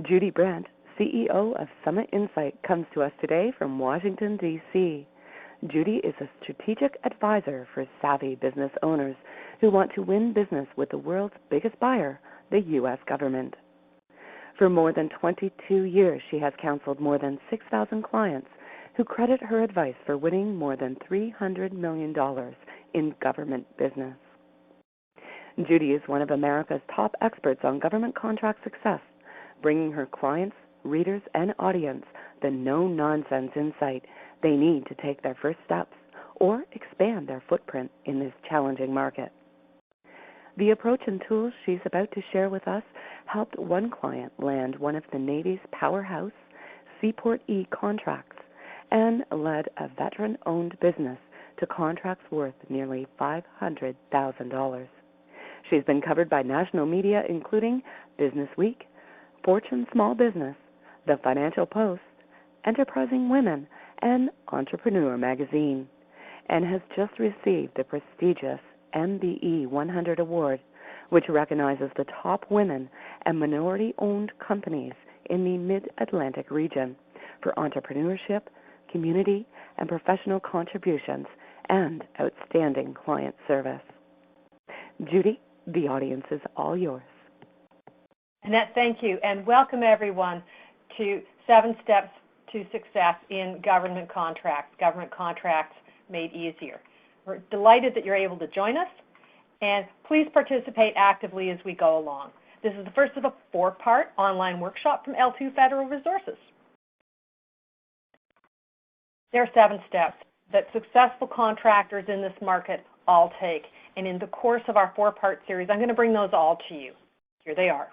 Judy Bradt, CEO of Summit Insight, comes to us today from Washington, D.C. Judy is a strategic advisor for savvy business owners who want to win business with the world's biggest buyer, the U.S. government. For more than 22 years, she has counseled more than 6,000 clients who credit her advice for winning more than $300 million in government business. Judy is one of America's top experts on government contract success, bringing her clients, readers, and audience the no-nonsense insight they need to take their first steps or expand their footprint in this challenging market. The approach and tools she's about to share with us helped one client land one of the Navy's powerhouse Seaport E contracts and led a veteran-owned business to contracts worth nearly $500,000. She's been covered by national media including Business Week, Fortune Small Business, The Financial Post, Enterprising Women, and Entrepreneur Magazine, and has just received the prestigious MBE 100 Award, which recognizes the top women and minority-owned companies in the Mid-Atlantic region for entrepreneurship, community, and professional contributions and outstanding client service. Judy, the audience is all yours. Annette, thank you, and welcome everyone to 7 Steps to Success in Government Contracts Made Easier. We're delighted that you're able to join us, and please participate actively as we go along. This is the first of a 4-part online workshop from L2 Federal Resources. There are 7 steps that successful contractors in this market all take, and in the course of our 4-part series, I'm going to bring those all to you. Here they are.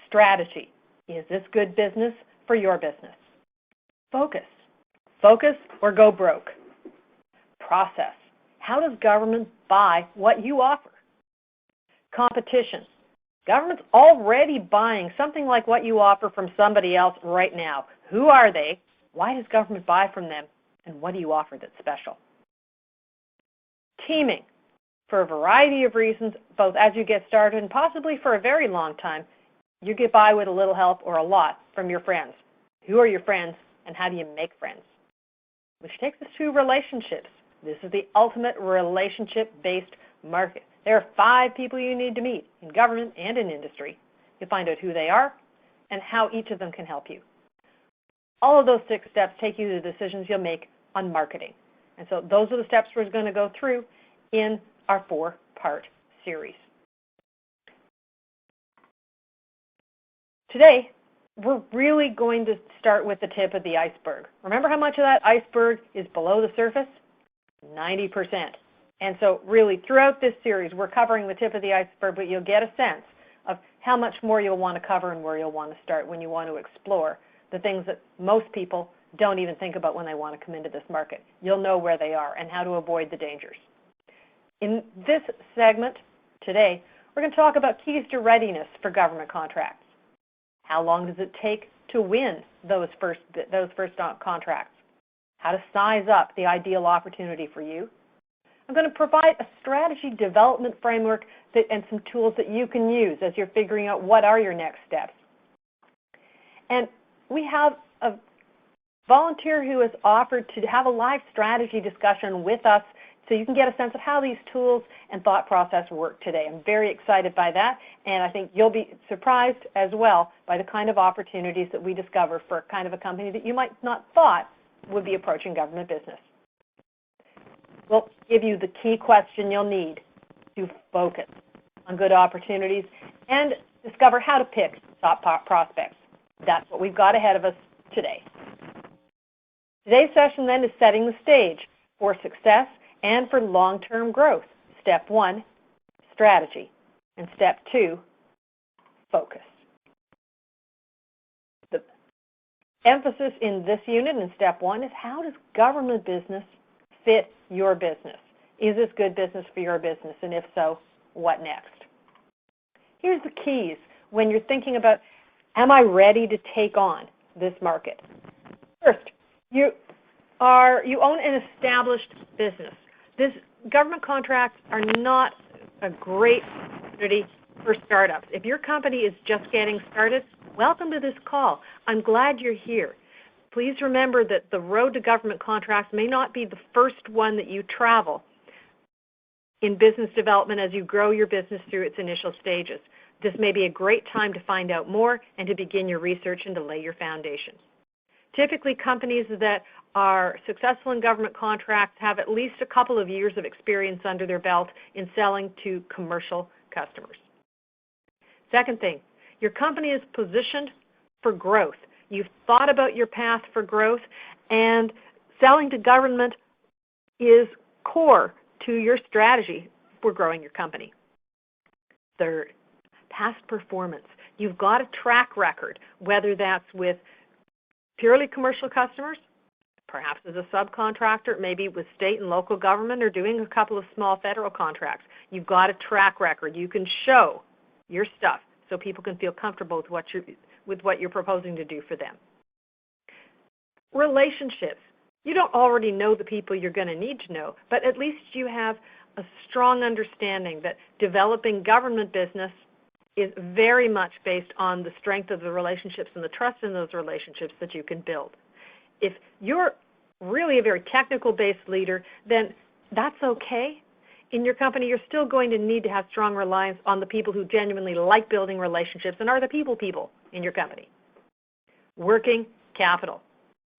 Strategy. Is this good business for your business? Focus. Focus or go broke. Process. How does government buy what you offer? Competition. Government's already buying something like what you offer from somebody else right now. Who are they? Why does government buy from them? And what do you offer that's special? Teaming. For a variety of reasons, both as you get started and possibly for a very long time, you get by with a little help or a lot from your friends. Who are your friends and how do you make friends? Which takes us to relationships. This is the ultimate relationship-based market. There are 5 people you need to meet in government and in industry. You'll find out who they are and how each of them can help you. All of those 6 steps take you to the decisions you'll make on marketing. And so those are the steps we're going to go through in our 4-part series. Today, we're really going to start with the tip of the iceberg. Remember how much of that iceberg is below the surface? 90%. And so really, throughout this series, we're covering the tip of the iceberg, but you'll get a sense of how much more you'll want to cover and where you'll want to start when you want to explore the things that most people don't even think about when they want to come into this market. You'll know where they are and how to avoid the dangers. In this segment today, we're going to talk about keys to readiness for government contracts. How long does it take to win those first contracts? How to size up the ideal opportunity for you. I'm going to provide a strategy development framework and some tools that you can use as you're figuring out what are your next steps. And we have a volunteer who has offered to have a live strategy discussion with us so you can get a sense of how these tools and thought process work today. I'm very excited by that, and I think you'll be surprised as well by the kind of opportunities that we discover for kind of a company that you might not thought would be approaching government business. We'll give you the key question you'll need to focus on good opportunities and discover how to pick top prospects. That's what we've got ahead of us today. Today's session then is setting the stage for success and for long-term growth. Step 1, strategy. And step 2, focus. The emphasis in this unit in step 1 is how does government business fit your business? Is this good business for your business? And if so, what next? Here's the keys when you're thinking about, am I ready to take on this market? First, you own an established business. Government contracts are not a great opportunity for startups. If your company is just getting started, Welcome to this call. I'm glad you're here. Please remember that the road to government contracts may not be the first one that you travel in business development as you grow your business through its initial stages. This may be a great time to find out more and to begin your research and to lay your foundation. Typically, companies that are successful in government contracts have at least a couple of years of experience under their belt in selling to commercial customers. Second thing, your company is positioned for growth. You've thought about your path for growth, and selling to government is core to your strategy for growing your company. Third, past performance. You've got a track record, whether that's with purely commercial customers, perhaps as a subcontractor, maybe with state and local government, or doing a couple of small federal contracts. You've got a track record. You can show your stuff so people can feel comfortable with what you're proposing to do for them. Relationships. You don't already know the people you're going to need to know, but at least you have a strong understanding that developing government business is very much based on the strength of the relationships and the trust in those relationships that you can build. If you're really a very technical-based leader, then that's okay. In your company, you're still going to need to have strong reliance on the people who genuinely like building relationships and are the people in your company. Working capital.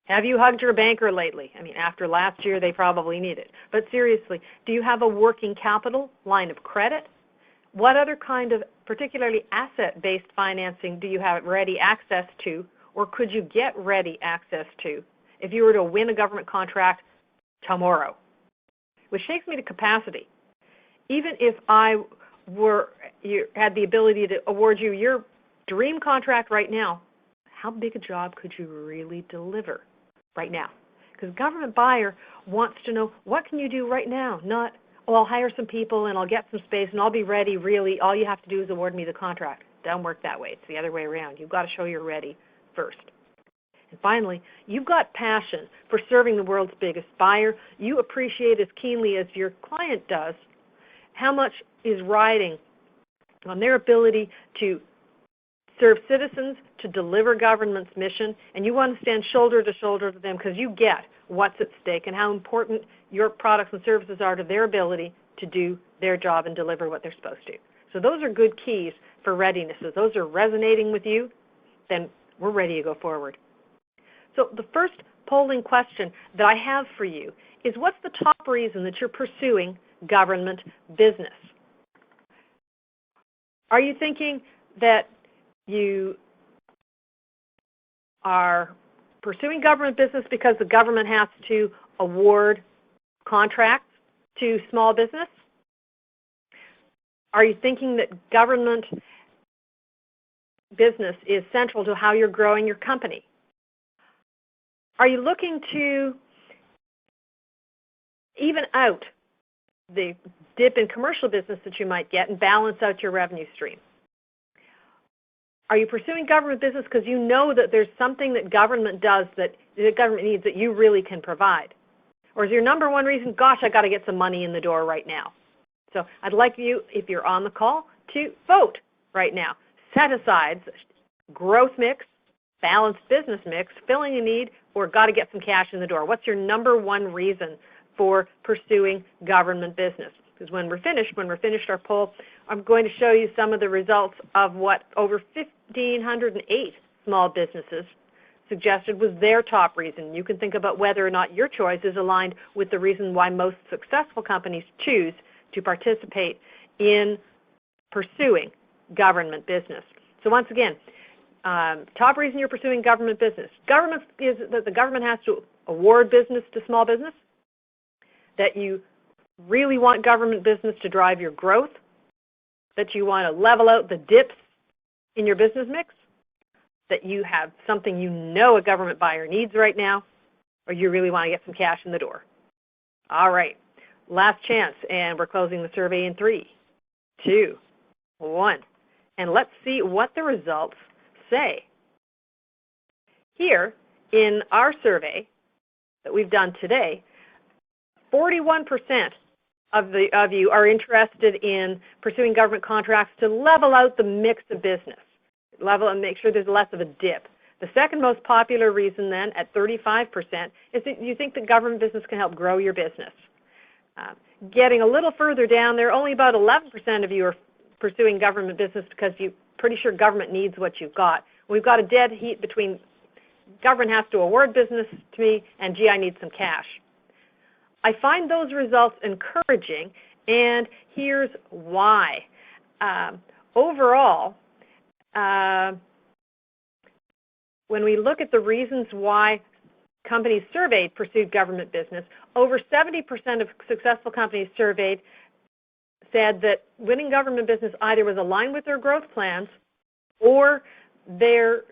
Have you hugged your banker lately? I mean, after last year, they probably need it. But seriously, do you have a working capital line of credit? What other kind of particularly asset-based financing do you have ready access to, or could you get ready access to if you were to win a government contract tomorrow? Which takes me to capacity. Even if I had the ability to award you your dream contract right now, how big a job could you really deliver right now? Because a government buyer wants to know, what can you do right now? Not, oh, I'll hire some people and I'll get some space and I'll be ready. Really, all you have to do is award me the contract. Doesn't work that way. It's the other way around. You've got to show you're ready first. And finally, you've got passion for serving the world's biggest buyer. You appreciate as keenly as your client does how much is riding on their ability to serve citizens, to deliver government's mission, and you want to stand shoulder to shoulder with them because you get what's at stake and how important your products and services are to their ability to do their job and deliver what they're supposed to. So those are good keys for readiness. If those are resonating with you, then we're ready to go forward. So the first polling question that I have for you is, what's the top reason that you're pursuing government business? Are you thinking that you are pursuing government business because the government has to award contracts to small business? Are you thinking that government business is central to how you're growing your company? Are you looking to even out the dip in commercial business that you might get and balance out your revenue stream? Are you pursuing government business because you know that there's something that government does that the government needs that you really can provide? Or is your number one reason, gosh, I got to get some money in the door right now? So I'd like you, if you're on the call, to vote right now. Set aside growth mix, balanced business mix, filling a need, or got to get some cash in the door. What's your number one reason for pursuing government business? Because when we're finished our poll, I'm going to show you some of the results of what over 1,508 small businesses suggested was their top reason. You can think about whether or not your choice is aligned with the reason why most successful companies choose to participate in pursuing government business. So once again, top reason you're pursuing government business. Government is that the government has to award business to small business, that you really want government business to drive your growth, that you want to level out the dips in your business mix, that you have something you know a government buyer needs right now, or you really want to get some cash in the door. All right, last chance, and we're closing the survey in 3, 2, 1. And let's see what the results say. Here in our survey that we've done today, 41% of you are interested in pursuing government contracts to level out the mix of business. level and make sure there's less of a dip. The second most popular reason then, at 35%, is that you think the government business can help grow your business. Getting a little further down there, only about 11% of you are pursuing government business because you're pretty sure government needs what you've got. We've got a dead heat between government has to award business to me and, gee, I need some cash. I find those results encouraging, and here's why. Overall, when we look at the reasons why companies surveyed pursued government business, over 70% of successful companies surveyed said that winning government business either was aligned with their growth plans or their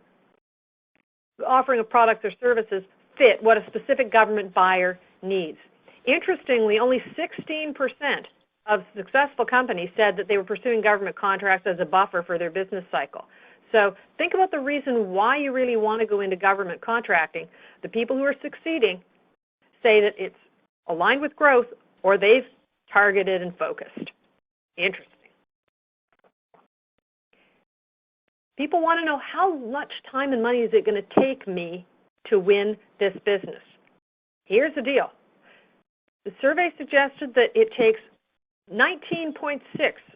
offering of products or services fit what a specific government buyer needs. Interestingly, only 16% of successful companies said that they were pursuing government contracts as a buffer for their business cycle. So think about the reason why you really want to go into government contracting. The people who are succeeding say that it's aligned with growth or they've targeted and focused. Interesting. People want to know how much time and money is it going to take me to win this business. Here's the deal. The survey suggested that it takes 19.6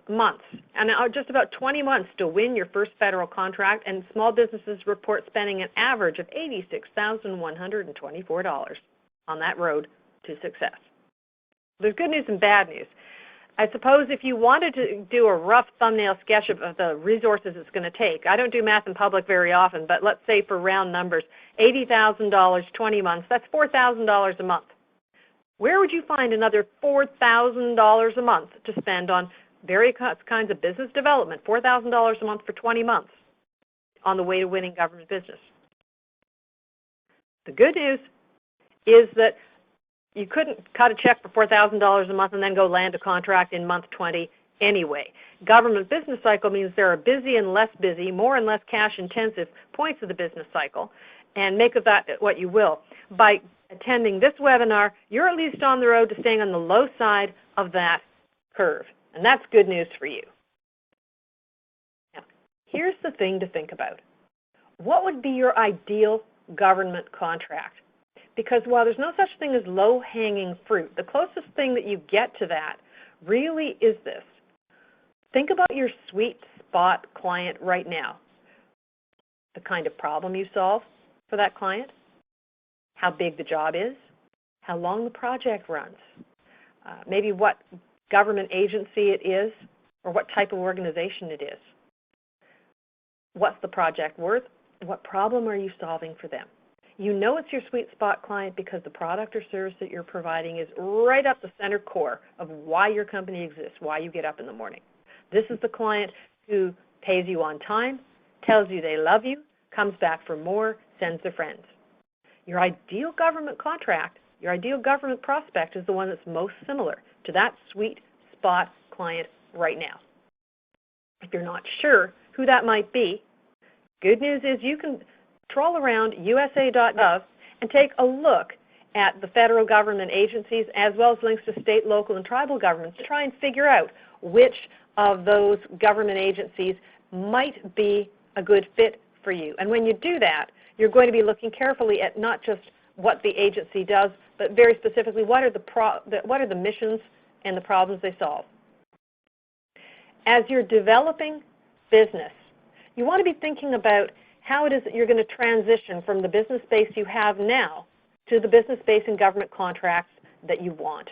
months, and just about 20 months to win your first federal contract, and small businesses report spending an average of $86,124 on that road to success. There's good news and bad news. I suppose if you wanted to do a rough thumbnail sketch of the resources it's going to take, I don't do math in public very often, but let's say for round numbers, $80,000, 20 months, that's $4,000 a month. Where would you find another $4,000 a month to spend on various kinds of business development, $4,000 a month for 20 months on the way to winning government business? The good news is that you couldn't cut a check for $4,000 a month and then go land a contract in month 20 anyway. Government business cycle means there are busy and less busy, more and less cash-intensive points of the business cycle, and make of that what you will. By attending this webinar, you're at least on the road to staying on the low side of that curve, and that's good news for you. Now, here's the thing to think about. What would be your ideal government contract? Because while there's no such thing as low-hanging fruit, the closest thing that you get to that really is this. Think about your sweet spot client right now. The kind of problem you solve for that client, how big the job is, how long the project runs, maybe what government agency it is, or what type of organization it is. What's the project worth? What problem are you solving for them? You know it's your sweet spot client because the product or service that you're providing is right up the center core of why your company exists, why you get up in the morning. This is the client who pays you on time, tells you they love you, comes back for more, sends their friends. Your ideal government contract, your ideal government prospect is the one that's most similar to that sweet spot client right now. If you're not sure who that might be, good news is you can troll around USA.gov and take a look at the federal government agencies as well as links to state, local, and tribal governments to try and figure out which of those government agencies might be a good fit for you. And when you do that, you're going to be looking carefully at not just what the agency does, but very specifically what are the missions and the problems they solve. As you're developing business, you want to be thinking about how it is that you're going to transition from the business base you have now to the business base and government contracts that you want.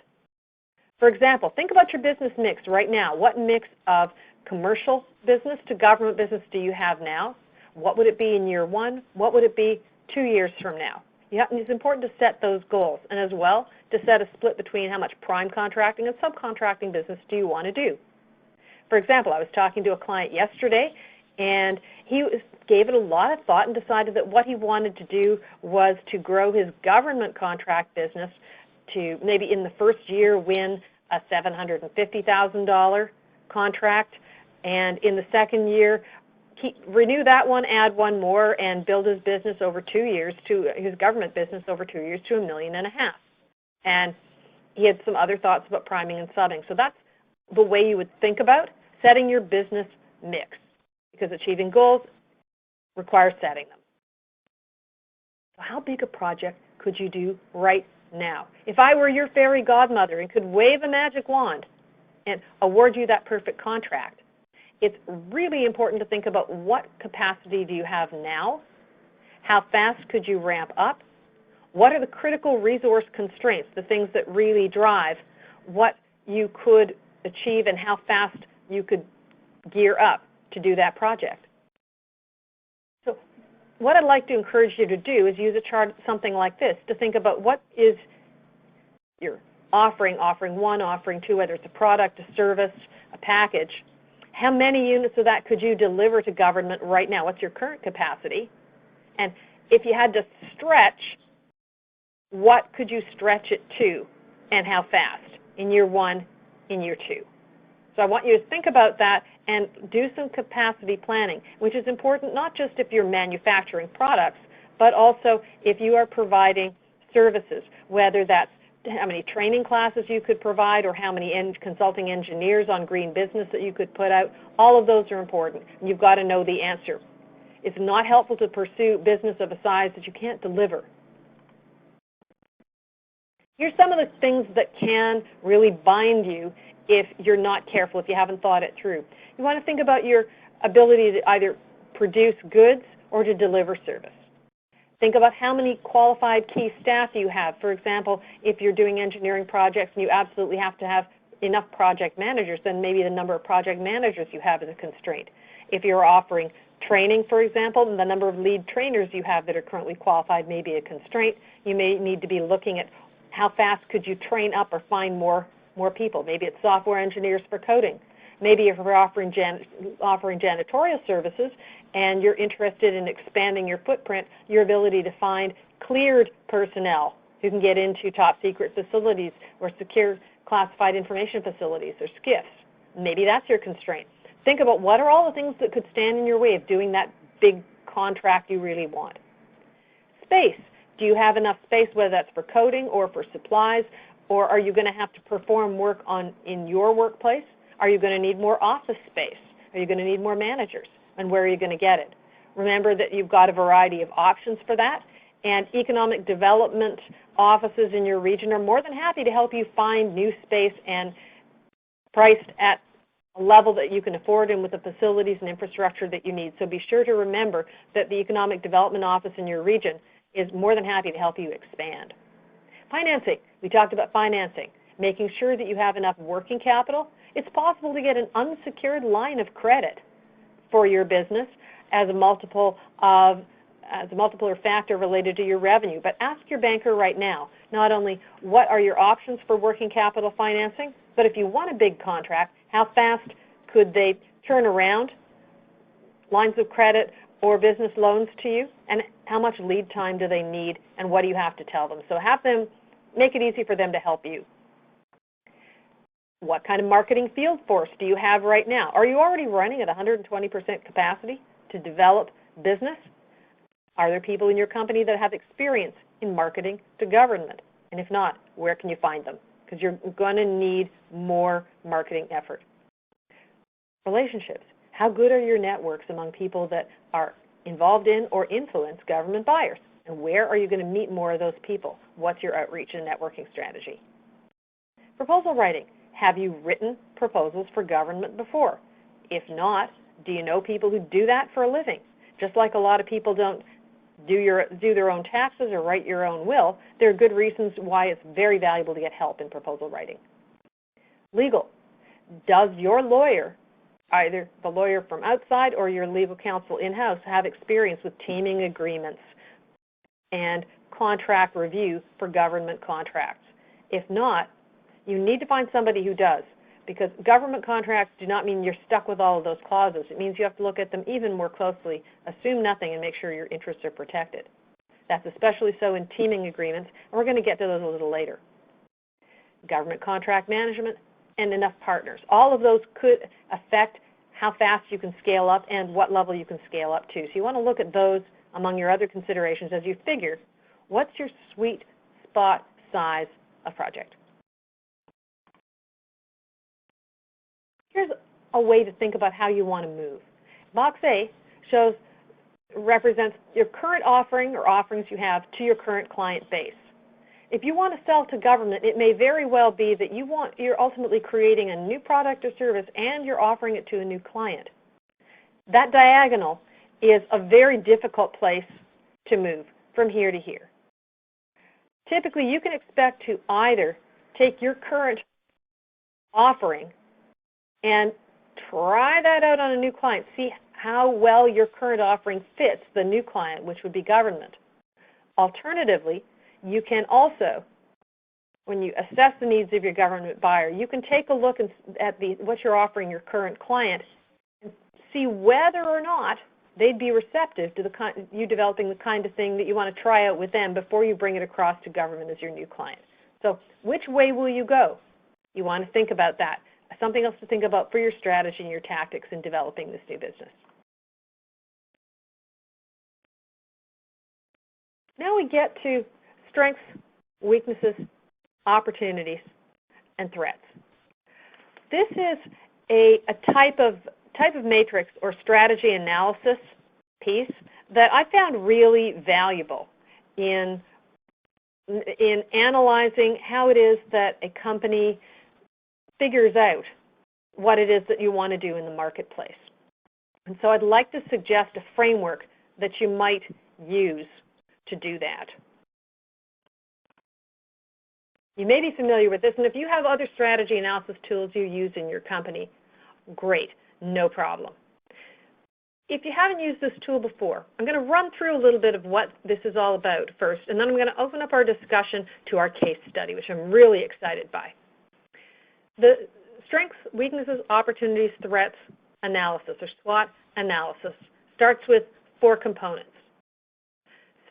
For example, think about your business mix right now. What mix of commercial business to government business do you have now? What would it be in year one? What would it be 2 years from now? It's important to set those goals, and as well to set a split between how much prime contracting and subcontracting business do you want to do. For example, I was talking to a client yesterday, and he gave it a lot of thought and decided that what he wanted to do was to grow his government contract business to maybe in the first year win a $750,000 contract, and in the second year renew that one, add one more, and build his business over 2 years to his government business over 2 years to $1.5 million. And he had some other thoughts about priming and subbing. So that's the way you would think about setting your business mix, because achieving goals requires setting them. So how big a project could you do right now? If I were your fairy godmother and could wave a magic wand and award you that perfect contract, it's really important to think about what capacity do you have now? How fast could you ramp up? What are the critical resource constraints, the things that really drive what you could achieve and how fast you could gear up to do that project? So what I'd like to encourage you to do is use a chart something like this to think about what is your offering one, offering two, whether it's a product, a service, a package. How many units of that could you deliver to government right now? What's your current capacity? And if you had to stretch, what could you stretch it to and how fast in year one, in year two? So I want you to think about that and do some capacity planning, which is important not just if you're manufacturing products, but also if you are providing services, whether that's how many training classes you could provide or how many consulting engineers on green business that you could put out. All of those are important. You've got to know the answer. It's not helpful to pursue business of a size that you can't deliver. Here's some of the things that can really bind you if you're not careful, if you haven't thought it through. You want to think about your ability to either produce goods or to deliver service. Think about how many qualified key staff you have. For example, if you're doing engineering projects and you absolutely have to have enough project managers, then maybe the number of project managers you have is a constraint. If you're offering training, for example, then the number of lead trainers you have that are currently qualified may be a constraint. You may need to be looking at how fast could you train up or find more people. Maybe it's software engineers for coding. Maybe if you're offering janitorial services and you're interested in expanding your footprint, your ability to find cleared personnel who can get into top secret facilities or secure classified information facilities or SCIFs. Maybe that's your constraint. Think about what are all the things that could stand in your way of doing that big contract you really want. Space. Do you have enough space, whether that's for coding or for supplies, or are you going to have to perform work in your workplace? Are you going to need more office space? Are you going to need more managers? And where are you going to get it? Remember that you've got a variety of options for that, and economic development offices in your region are more than happy to help you find new space and priced at a level that you can afford and with the facilities and infrastructure that you need. So be sure to remember that the economic development office in your region is more than happy to help you expand. Financing. We talked about financing, making sure that you have enough working capital. It's possible to get an unsecured line of credit for your business as a multiple or factor related to your revenue. But ask your banker right now, not only what are your options for working capital financing, but if you want a big contract, how fast could they turn around lines of credit or business loans to you, and how much lead time do they need, and what do you have to tell them? So have them, make it easy for them to help you. What kind of marketing field force do you have right now? Are you already running at 120% capacity to develop business? Are there people in your company that have experience in marketing to government? And if not, where can you find them? Because you're going to need more marketing effort. Relationships. How good are your networks among people that are involved in or influence government buyers? And where are you going to meet more of those people? What's your outreach and networking strategy? Proposal writing. Have you written proposals for government before? If not, do you know people who do that for a living? Just like a lot of people don't do their own taxes or write your own will, there are good reasons why it's very valuable to get help in proposal writing. Legal. Does your lawyer, either the lawyer from outside or your legal counsel in-house, have experience with teaming agreements and contract review for government contracts? If not, you need to find somebody who does, because government contracts do not mean you're stuck with all of those clauses. It means you have to look at them even more closely, assume nothing, and make sure your interests are protected. That's especially so in teaming agreements, and we're going to get to those a little later. Government contract management and enough partners. All of those could affect how fast you can scale up and what level you can scale up to. So you want to look at those among your other considerations as you figure what's your sweet spot size of project. Here's a way to think about how you want to move. Box A shows represents your current offering or offerings you have to your current client base. If you want to sell to government, it may very well be that you're ultimately creating a new product or service and you're offering it to a new client. That diagonal is a very difficult place to move from here to here. Typically, you can expect to either take your current offering and try that out on a new client, see how well your current offering fits the new client, which would be government. Alternatively, you can also, when you assess the needs of your government buyer, you can take a look at what you're offering your current client and see whether or not they'd be receptive to you developing the kind of thing that you want to try out with them before you bring it across to government as your new client. So which way will you go? You want to think about that. Something else to think about for your strategy and your tactics in developing this new business. Now we get to strengths, weaknesses, opportunities, and threats. This is a type of matrix or strategy analysis piece that I found really valuable in analyzing how it is that a company figures out what it is that you want to do in the marketplace. And so I'd like to suggest a framework that you might use to do that. You may be familiar with this, and if you have other strategy analysis tools you use in your company, great, no problem. If you haven't used this tool before, I'm going to run through a little bit of what this is all about first, and then I'm going to open up our discussion to our case study, which I'm really excited by. The strengths, weaknesses, opportunities, threats analysis, or SWOT analysis, starts with 4 components.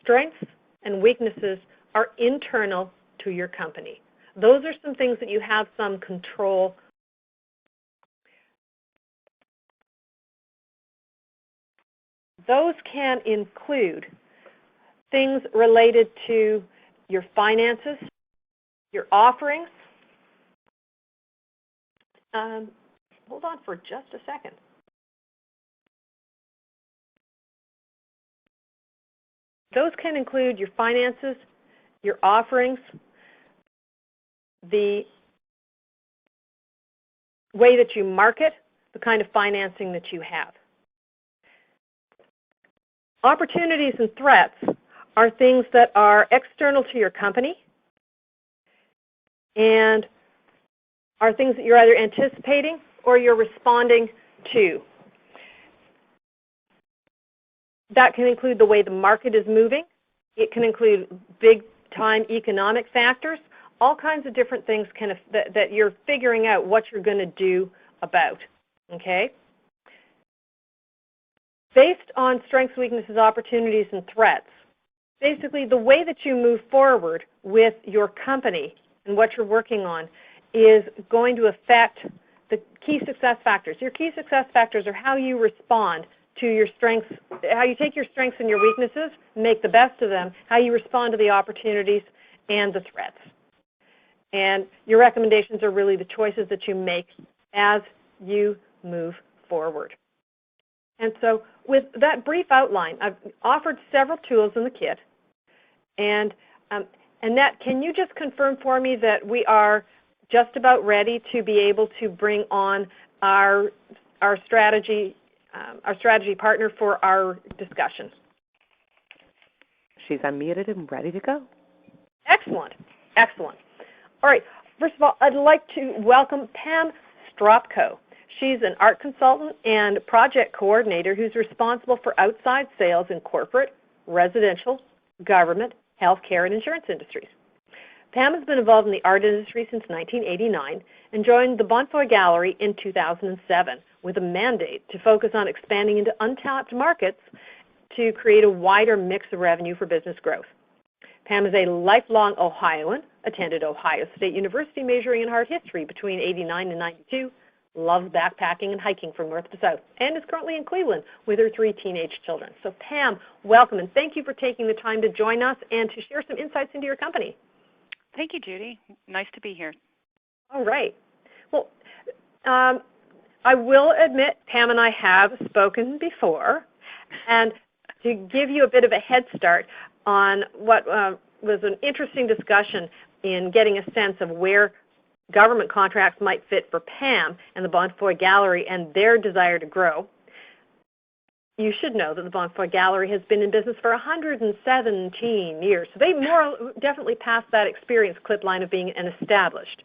Strengths and weaknesses are internal to your company. Those are some things that you have some control. Those can include things related to your finances, your offerings. Hold on for just a second. Those can include your finances, your offerings, the way that you market, the kind of financing that you have. Opportunities and threats are things that are external to your company and are things that you're either anticipating or you're responding to. That can include the way the market is moving. It can include big-time economic factors, all kinds of different things that you're figuring out what you're going to do about, okay? Based on strengths, weaknesses, opportunities, and threats, basically the way that you move forward with your company and what you're working on is going to affect the key success factors. Your key success factors are how you respond to your strengths, how you take your strengths and your weaknesses, make the best of them, how you respond to the opportunities and the threats. And your recommendations are really the choices that you make as you move forward. And so with that brief outline, I've offered several tools in the kit. And Annette, can you just confirm for me that we are just about ready to be able to bring on our strategy partner for our discussion? She's unmuted and ready to go. Excellent. Excellent. All right. First of all, I'd like to welcome Pam Stropko. She's an art consultant and project coordinator who's responsible for outside sales in corporate, residential, government, healthcare, and insurance industries. Pam has been involved in the art industry since 1989 and joined the Bonfoey Gallery in 2007 with a mandate to focus on expanding into untapped markets to create a wider mix of revenue for business growth. Pam is a lifelong Ohioan, attended Ohio State University majoring in art history between 89 and 92, loves backpacking and hiking from north to south, and is currently in Cleveland with her 3 teenage children. So Pam, welcome, and thank you for taking the time to join us and to share some insights into your company. Thank you, Judy. Nice to be here. All right. Well, I will admit Pam and I have spoken before, and to give you a bit of a head start on what was an interesting discussion in getting a sense of where government contracts might fit for Pam and the Bonfoey Gallery and their desire to grow. You should know that the Bonfoy Gallery has been in business for 117 years. So they definitely passed that experience clip line of being an established.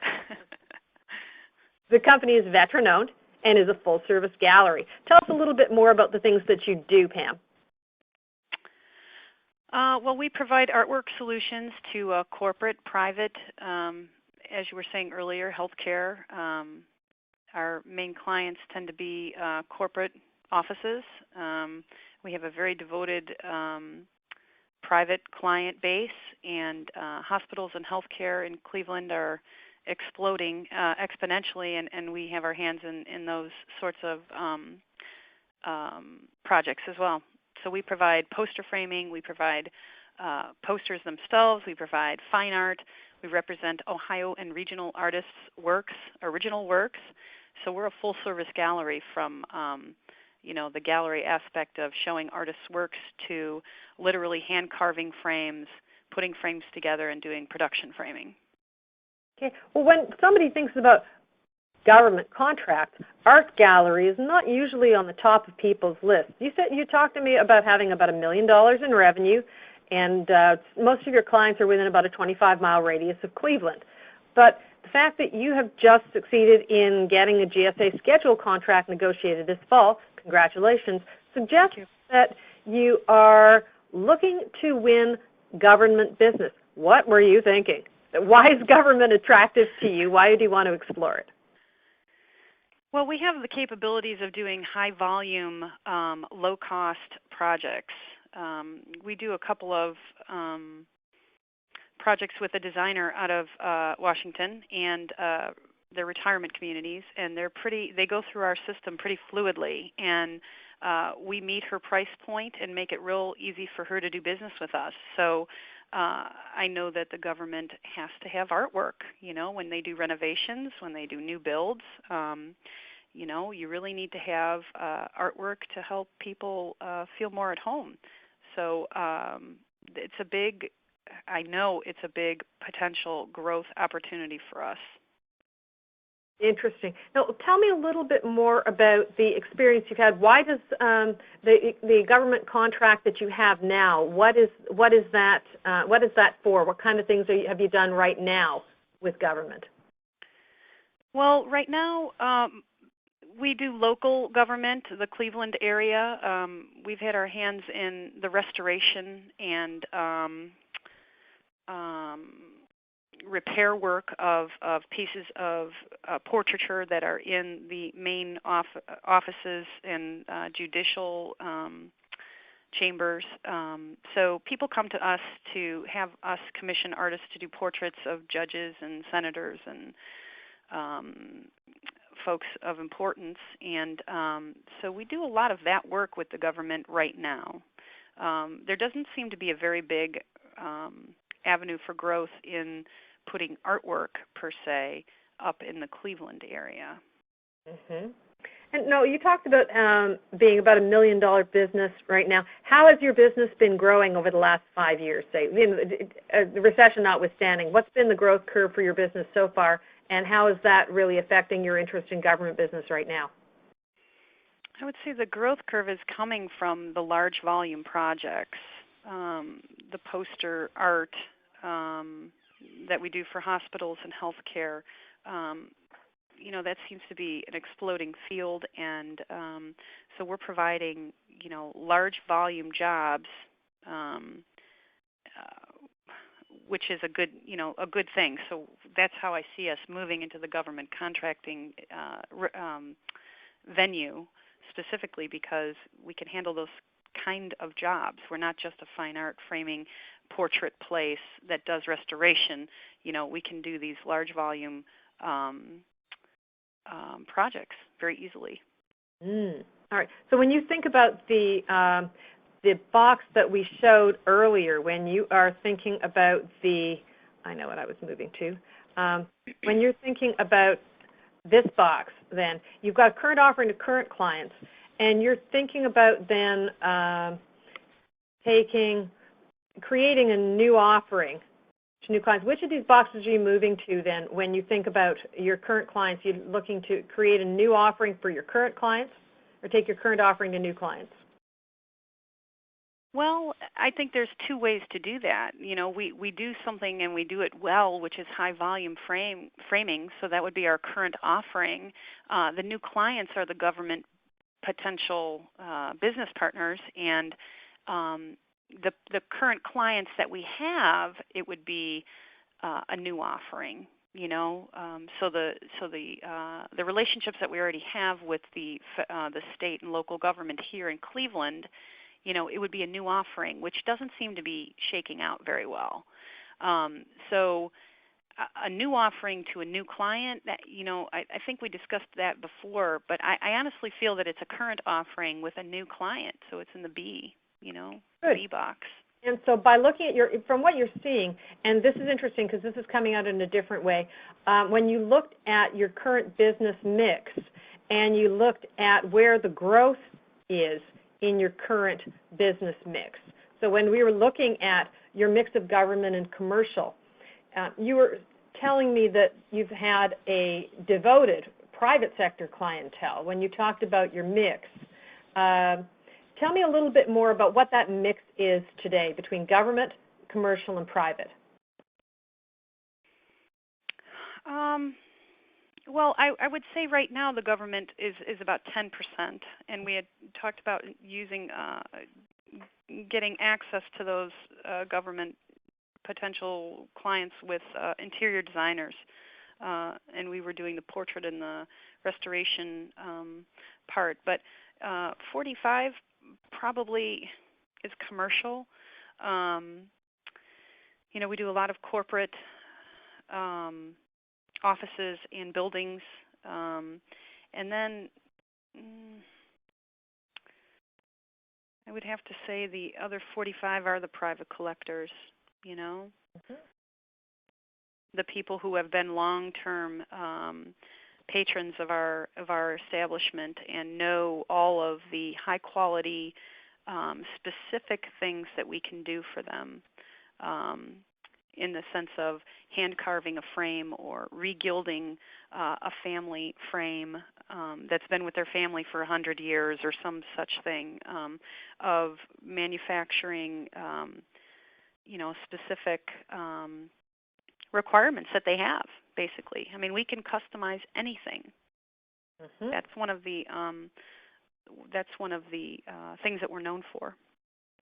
The company is veteran-owned and is a full-service gallery. Tell us a little bit more about the things that you do, Pam. Well, we provide artwork solutions to corporate, private, as you were saying earlier, healthcare. Our main clients tend to be corporate offices. We have a very devoted private client base, and hospitals and healthcare in Cleveland are exploding exponentially, and we have our hands in those sorts of projects as well. So we provide poster framing, we provide posters themselves, we provide fine art, we represent Ohio and regional artists' works, original works. So we're a full-service gallery from the gallery aspect of showing artists' works to literally hand-carving frames, putting frames together, and doing production framing. Okay. Well, when somebody thinks about government contracts, art gallery is not usually on the top of people's lists. You talked to me about having about $1 million in revenue, and most of your clients are within about a 25-mile radius of Cleveland. But the fact that you have just succeeded in getting a GSA schedule contract negotiated this fall, congratulations, suggests that you are looking to win government business. What were you thinking? Why is government attractive to you? Why do you want to explore it? Well, we have the capabilities of doing high-volume, low-cost projects. We do a couple of projects with a designer out of Washington and their retirement communities, and they go through our system pretty fluidly, and we meet her price point and make it real easy for her to do business with us. So I know that the government has to have artwork, when they do renovations, when they do new builds. You really need to have artwork to help people feel more at home. So I know it's a big potential growth opportunity for us. Interesting. Now, tell me a little bit more about the experience you've had. Why does the government contract that you have now? What is that for? What kind of things have you done right now with government? Well, right now we do local government, the Cleveland area. We've had our hands in the restoration and repair work of pieces of portraiture that are in the main offices and judicial chambers. So people come to us to have us commission artists to do portraits of judges and senators and folks of importance. And so we do a lot of that work with the government right now. There doesn't seem to be a very big avenue for growth in putting artwork, per se, up in the Cleveland area. Mm-hmm. And no, you talked about being about $1 million business right now. How has your business been growing over the last 5 years, say? The recession notwithstanding, what's been the growth curve for your business so far, and how is that really affecting your interest in government business right now? I would say the growth curve is coming from the large volume projects, the poster art that we do for hospitals and healthcare. That seems to be an exploding field, and so we're providing, large volume jobs, which is a good thing. So that's how I see us moving into the government contracting venue, specifically because we can handle those kind of jobs. We're not just a fine art framing portrait place that does restoration. We can do these large volume projects very easily. All right. So when you think about the box that we showed earlier, when you are thinking about I know what I was moving to. When you're thinking about this box, then you've got a current offering to current clients, and you're thinking about then creating a new offering to new clients. Which of these boxes are you moving to then when you think about your current clients? You're looking to create a new offering for your current clients or take your current offering to new clients? Well, I think there's two ways to do that. We do something and we do it well, which is high volume framing, so that would be our current offering. The new clients are the government potential business partners, and the current clients that we have, it would be a new offering. So the relationships that we already have with the state and local government here in Cleveland, it would be a new offering, which doesn't seem to be shaking out very well. So a new offering to a new client, that I think we discussed that before, but I honestly feel that it's a current offering with a new client, so it's in the B, Good. B box. And so by looking at from what you're seeing, and this is interesting because this is coming out in a different way, when you looked at your current business mix and you looked at where the growth is in your current business mix. So when we were looking at your mix of government and commercial, you were telling me that you've had a devoted private sector clientele. When you talked about your mix, tell me a little bit more about what that mix is today between government, commercial, and private. Well, I would say right now the government is about 10%, and we had talked about using getting access to those government potential clients with interior designers, and we were doing the portrait and the restoration part. But 45 probably is commercial. We do a lot of corporate offices and buildings, and then I would have to say the other 45 are the private collectors, Mm-hmm. The people who have been long-term patrons of our establishment and know all of the high-quality, specific things that we can do for them. In the sense of hand carving a frame or regilding a family frame that's been with their family for 100 years or some such thing, of manufacturing, specific requirements that they have, basically. I mean, we can customize anything. Mm-hmm. That's one of the things that we're known for.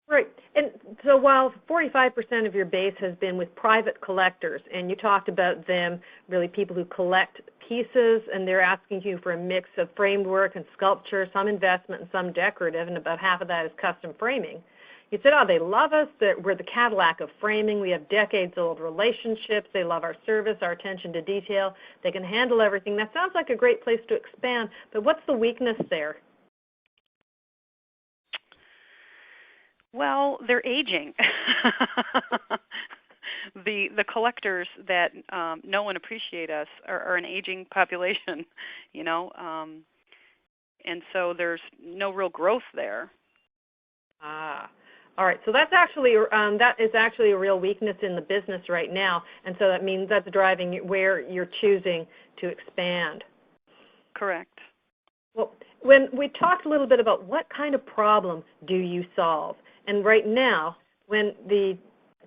Right. And so while 45% of your base has been with private collectors, and you talked about them, really people who collect pieces, and they're asking you for a mix of framed work and sculpture, some investment and some decorative, and about half of that is custom framing. You said, they love us. We're the Cadillac of framing. We have decades-old relationships. They love our service, our attention to detail. They can handle everything. That sounds like a great place to expand, but what's the weakness there? Well, they're aging. The collectors that know and appreciate us are an aging population, and so there's no real growth there. All right. So that is actually a real weakness in the business right now, and so that means that's driving where you're choosing to expand. Correct. Well, when we talked a little bit about what kind of problem do you solve, and right now, when the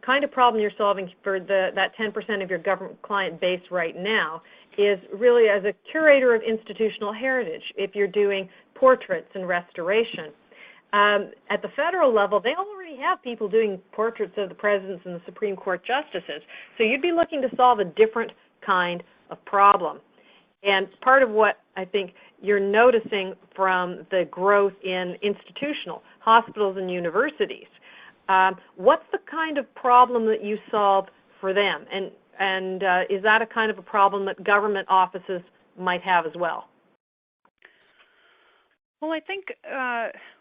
kind of problem you're solving for that 10% of your government client base right now is really as a curator of institutional heritage, if you're doing portraits and restoration. At the federal level, they already have people doing portraits of the presidents and the Supreme Court justices. So you'd be looking to solve a different kind of problem. And part of what I think you're noticing from the growth in institutional hospitals and universities, what's the kind of problem that you solve for them? And is that a kind of a problem that government offices might have as well? Well, I think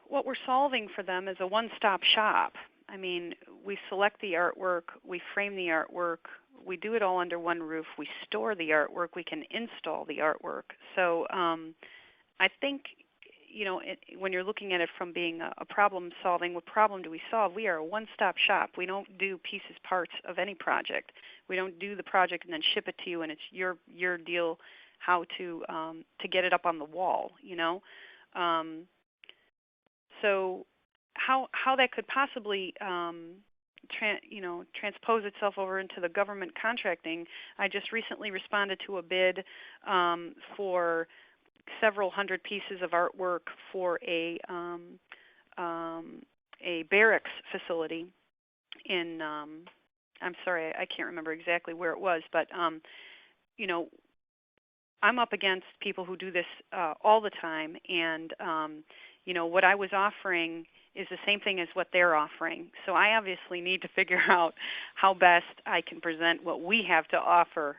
what we're solving for them is a one-stop shop. I mean, we select the artwork, we frame the artwork, we do it all under one roof, we store the artwork, we can install the artwork. So I think, when you're looking at it from being a problem solving, what problem do we solve? We are a one-stop shop. We don't do pieces, parts of any project. We don't do the project and then ship it to you, and it's your deal how to get it up on the wall. So how that could possibly transpose itself over into the government contracting. I just recently responded to a bid for several hundred pieces of artwork for a barracks facility in I'm sorry, I can't remember exactly where it was, but I'm up against people who do this all the time, and what I was offering is the same thing as what they're offering. So I obviously need to figure out how best I can present what we have to offer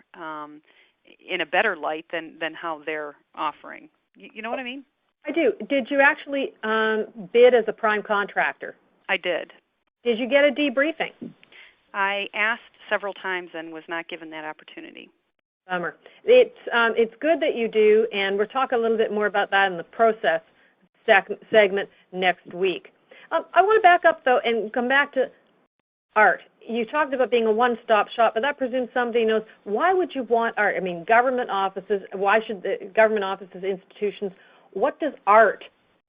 in a better light than how they're offering. You know what I mean? I do. Did you actually bid as a prime contractor? I did. Did you get a debriefing? I asked several times and was not given that opportunity. Bummer. It's good that you do, and we'll talk a little bit more about that in the process segment next week. I want to back up, though, and come back to art. You talked about being a one-stop shop, but that presumes somebody knows, why would you want art? I mean, government offices, why should the government offices, institutions, what does art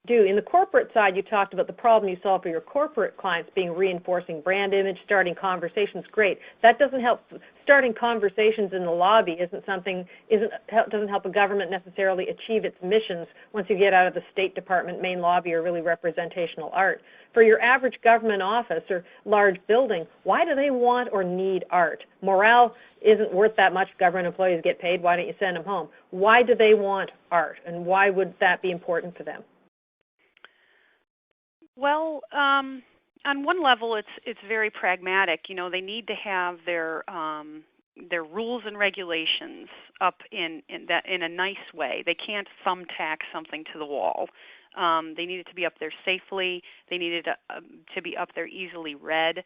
do? In the corporate side, you talked about the problem you solve for your corporate clients being reinforcing brand image, starting conversations. Great. That doesn't help. Starting conversations in the lobby doesn't help a government necessarily achieve its missions once you get out of the State Department main lobby or really representational art. For your average government office or large building, why do they want or need art? Morale isn't worth that much. Government employees get paid. Why don't you send them home? Why do they want art, and why would that be important for them? Well, on one level, it's very pragmatic. They need to have their rules and regulations up in a nice way. They can't thumbtack something to the wall. They need it to be up there safely. They need it to be up there easily read.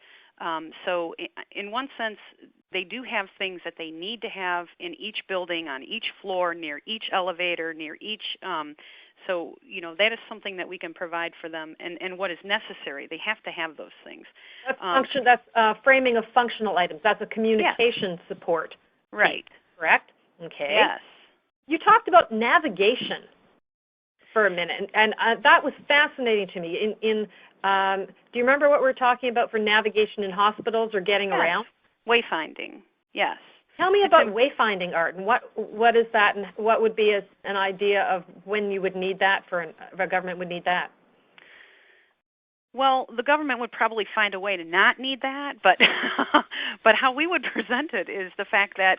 So in one sense, they do have things that they need to have in each building, on each floor, near each elevator, near each so, that is something that we can provide for them, and what is necessary. They have to have those things. That's framing of functional items. That's a communication support. Right. Correct? Okay. Yes. You talked about navigation for a minute, and that was fascinating to me. Do you remember what we were talking about for navigation in hospitals or getting around? Wayfinding, yes. Tell me about wayfinding art, and what is that, and what would be an idea of when you would need that if a government would need that? Well, the government would probably find a way to not need that, but but how we would present it is the fact that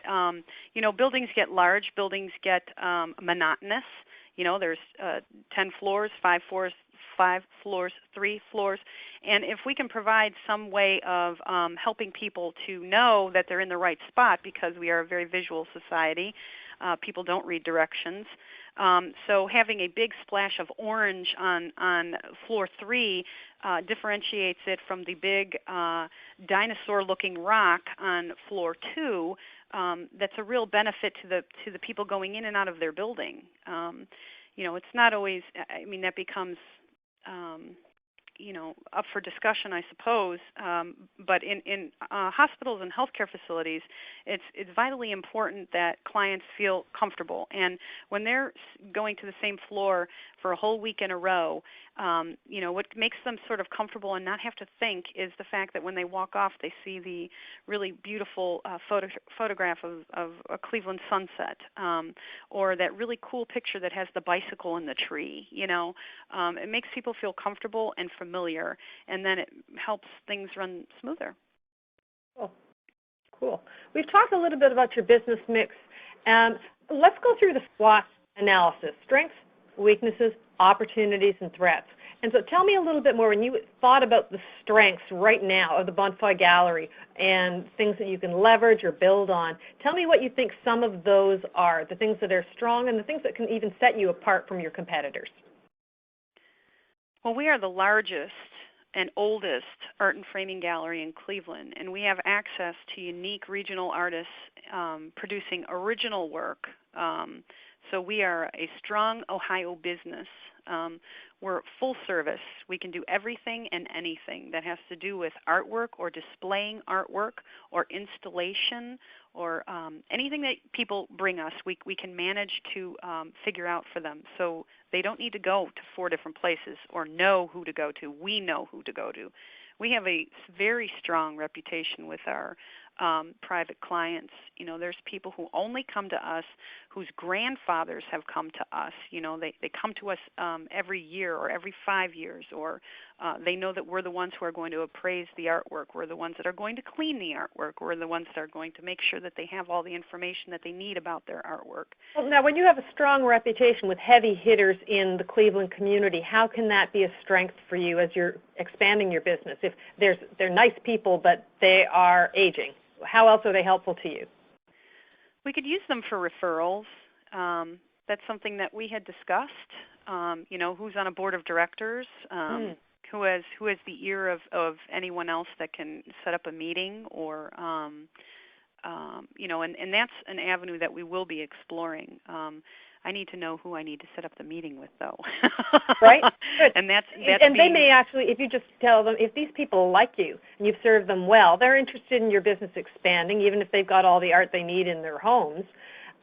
buildings get large, buildings get monotonous. There's 10 floors, 5 floors, 3 floors, and if we can provide some way of helping people to know that they're in the right spot, because we are a very visual society, people don't read directions. So having a big splash of orange on floor 3 differentiates it from the big dinosaur-looking rock on floor 2. That's a real benefit to the people going in and out of their building. It's not always. I mean, that becomes up for discussion, I suppose. But in hospitals and healthcare facilities, it's vitally important that clients feel comfortable. And when they're going to the same floor for a whole week in a row, what makes them sort of comfortable and not have to think is the fact that when they walk off, they see the really beautiful photograph of a Cleveland sunset, or that really cool picture that has the bicycle in the tree. It makes people feel comfortable and familiar, and then it helps things run smoother. Cool. We've talked a little bit about your business mix. Let's go through the SWOT analysis: strengths, weaknesses, opportunities, and threats. And so tell me a little bit more, when you thought about the strengths right now of the Bonfoey Gallery and things that you can leverage or build on, tell me what you think some of those are, the things that are strong and the things that can even set you apart from your competitors. Well, we are the largest and oldest art and framing gallery in Cleveland, and we have access to unique regional artists producing original work So we are a strong Ohio business. We're full service. We can do everything and anything that has to do with artwork or displaying artwork or installation or anything that people bring us, we can manage to figure out for them. So they don't need to go to 4 different places or know who to go to. We know who to go to. We have a very strong reputation with our private clients. You know, there's people who only come to us whose grandfathers have come to us. You know, they come to us every year or every 5 years, or they know that we're the ones who are going to appraise the artwork. We're the ones that are going to clean the artwork. We're the ones that are going to make sure that they have all the information that they need about their artwork. Well, now, when you have a strong reputation with heavy hitters in the Cleveland community, how can that be a strength for you as you're expanding your business? If they're nice people, but they are aging, how else are they helpful to you? We could use them for referrals. That's something that we had discussed. You know, who's on a board of directors, who has the ear of anyone else that can set up a meeting, or you know, and that's an avenue that we will be exploring. I need to know who I need to set up the meeting with, though. Right. Good. And that's and they may actually, if you just tell them, if these people like you and you've served them well, they're interested in your business expanding, even if they've got all the art they need in their homes.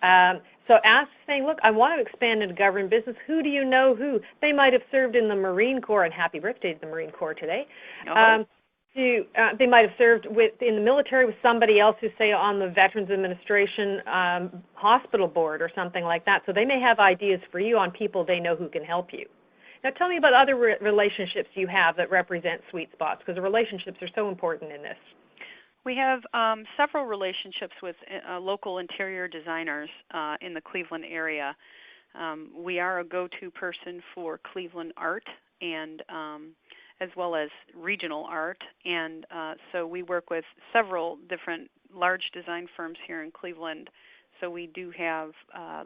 So ask, saying, look, I want to expand into government business. Who do you know who? They might have served in the Marine Corps, and happy birthday to the Marine Corps today. They might have served in the military with somebody else who's, say, on the Veterans Administration hospital board or something like that. So they may have ideas for you on people they know who can help you. Now tell me about other relationships you have that represent sweet spots, because the relationships are so important in this. We have several relationships with local interior designers in the Cleveland area. We are a go-to person for Cleveland art and as well as regional art, and so we work with several different large design firms here in Cleveland. So we do have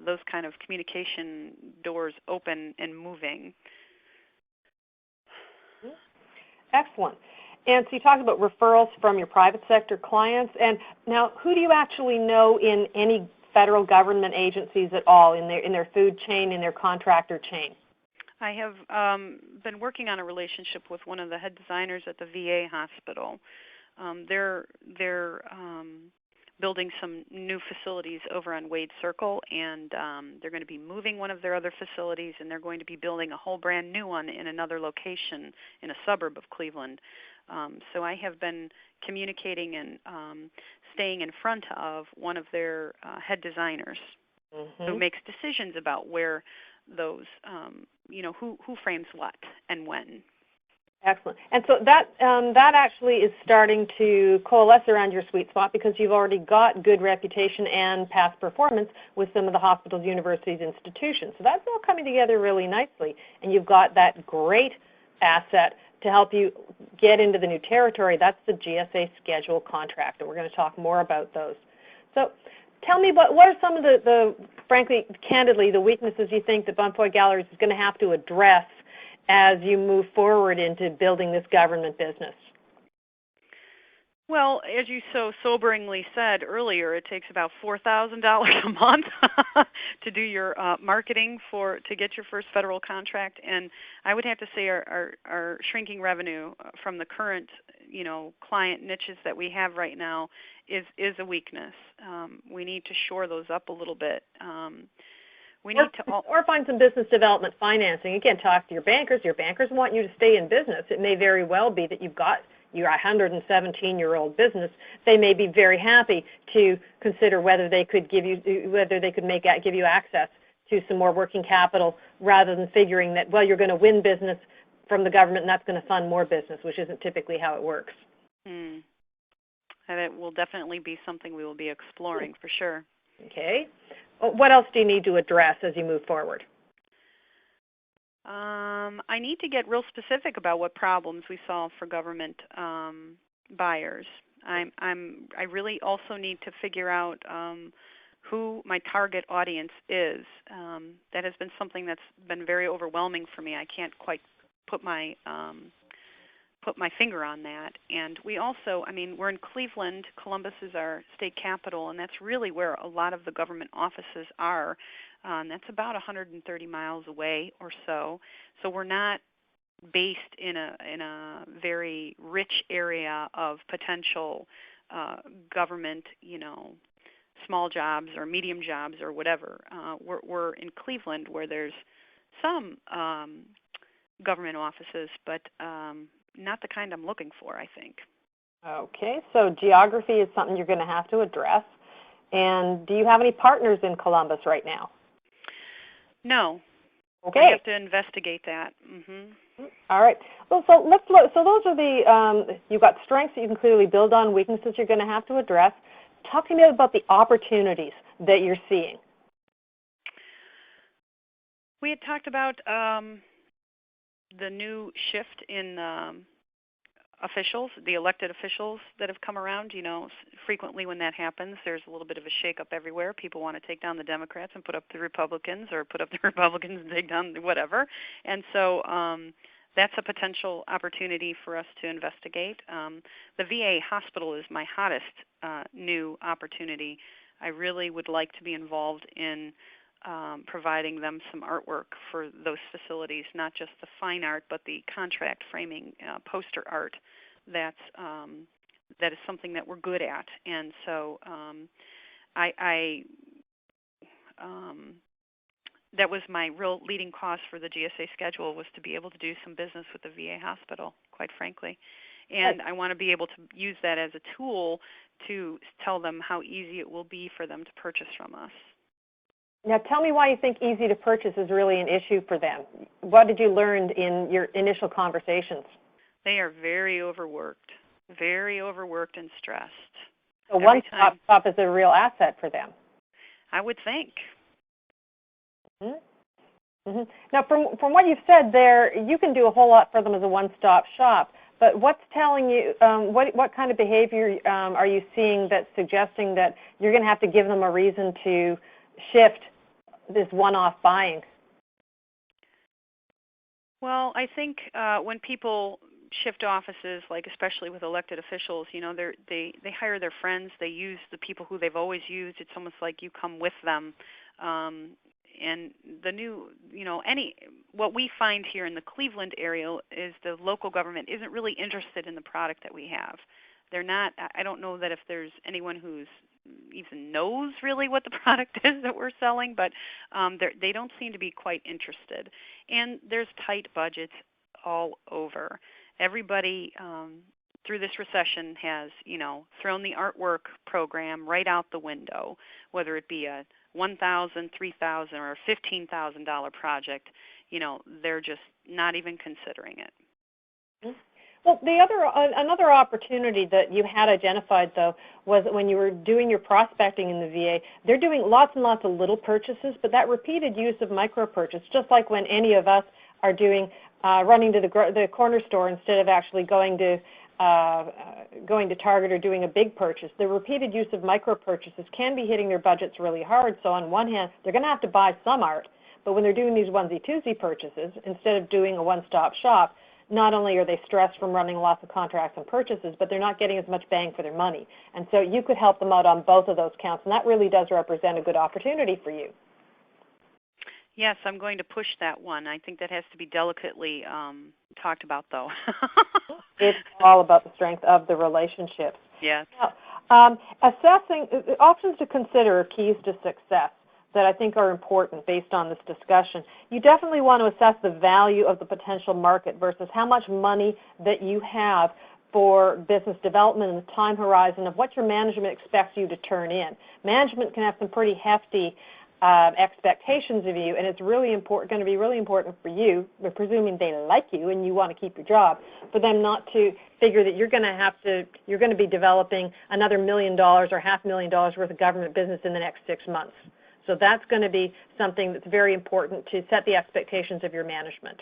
those kind of communication doors open and moving. Excellent. And so you talked about referrals from your private sector clients. And now, who do you actually know in any federal government agencies at all, in their food chain, in their contractor chain? I have been working on a relationship with one of the head designers at the VA hospital. They're building some new facilities over on Wade Circle, and they're going to be moving one of their other facilities, and they're going to be building a whole brand new one in another location in a suburb of Cleveland. So I have been communicating and staying in front of one of their head designers who makes decisions about where those, you know, who frames what and when. Excellent. And so that actually is starting to coalesce around your sweet spot, because you've already got good reputation and past performance with some of the hospitals, universities, institutions. So that's all coming together really nicely. And you've got that great asset to help you get into the new territory. That's the GSA schedule contract, and we're going to talk more about those. So tell me, what are some of the frankly, candidly, the weaknesses you think that Bonfoey Galleries is going to have to address as you move forward into building this government business? Well, as you so soberingly said earlier, it takes about $4,000 a month to do your marketing to get your first federal contract, and I would have to say our shrinking revenue from the current, you know, client niches that we have right now is a weakness. We need to shore those up a little bit. Or find some business development financing. Again, talk to your bankers. Your bankers want you to stay in business. It may very well be that you've got your 117-year-old business. They may be very happy to consider whether they could give you access to some more working capital, rather than figuring that, well, you're going to win business from the government and that's going to fund more business, which isn't typically how it works. And it will definitely be something we will be exploring for sure. Okay. What else do you need to address as you move forward? I need to get real specific about what problems we solve for government buyers. I really also need to figure out who my target audience is. That has been something that's been very overwhelming for me. I can't quite put my finger on that. And we also, we're in Cleveland. Columbus is our state capital, and that's really where a lot of the government offices are. And that's about 130 miles away or so. So we're not based in a very rich area of potential government, small jobs or medium jobs or whatever. We're in Cleveland, where there's some government offices, but not the kind I'm looking for, I think. Okay, so geography is something you're going to have to address. And do you have any partners in Columbus right now? No. Okay. I have to investigate that. All right. Well, so let's look. So those are the you've got strengths that you can clearly build on, weaknesses you're going to have to address. Talk to me about the opportunities that you're seeing. We had talked about the new shift in officials, the elected officials that have come around. Frequently when that happens, there's a little bit of a shakeup everywhere. People want to take down the Democrats and put up the Republicans, or put up the Republicans and take down whatever. And so that's a potential opportunity for us to investigate. The VA hospital is my hottest new opportunity. I really would like to be involved in providing them some artwork for those facilities, not just the fine art, but the contract framing poster art. That is something that we're good at, and so that was my real leading cause for the GSA schedule, was to be able to do some business with the VA hospital, quite frankly. And I want to be able to use that as a tool to tell them how easy it will be for them to purchase from us. Now, tell me why you think easy to purchase is really an issue for them. What did you learn in your initial conversations? They are very overworked and stressed. So one-stop shop is a real asset for them. I would think. Now, from what you've said there, you can do a whole lot for them as a one-stop shop. But what's telling you, what kind of behavior are you seeing that's suggesting that you're going to have to give them a reason to shift this one-off buying? Well, I think when people shift offices, like especially with elected officials, they hire their friends. They use the people who they've always used. It's almost like you come with them. And the new, what we find here in the Cleveland area is the local government isn't really interested in the product that we have. They're not. I don't know that if there's anyone who's even knows really what the product is that we're selling, but they don't seem to be quite interested. And there's tight budgets all over. Everybody through this recession has, thrown the artwork program right out the window, whether it be a $1,000, $3,000, or $15,000 project. They're just not even considering it. Well, another opportunity that you had identified, though, was when you were doing your prospecting in the VA, they're doing lots and lots of little purchases, but that repeated use of micro-purchase, just like when any of us are doing running to the corner store instead of actually going to Target or doing a big purchase. The repeated use of micro-purchases can be hitting their budgets really hard. So on one hand, they're going to have to buy some art, but when they're doing these onesie-twosie purchases, instead of doing a one-stop shop, not only are they stressed from running lots of contracts and purchases, but they're not getting as much bang for their money. And so you could help them out on both of those counts, and that really does represent a good opportunity for you. Yes, I'm going to push that one. I think that has to be delicately talked about, though. It's all about the strength of the relationships. Yes. Now, assessing options to consider are keys to success that I think are important based on this discussion. You definitely want to assess the value of the potential market versus how much money that you have for business development and the time horizon of what your management expects you to turn in. Management can have some pretty hefty expectations of you, and it's really important, going to be really important for you, presuming they like you and you want to keep your job, for them not to figure that you're going to be developing another $1 million or $500,000 worth of government business in the next 6 months. So that's going to be something that's very important to set the expectations of your management.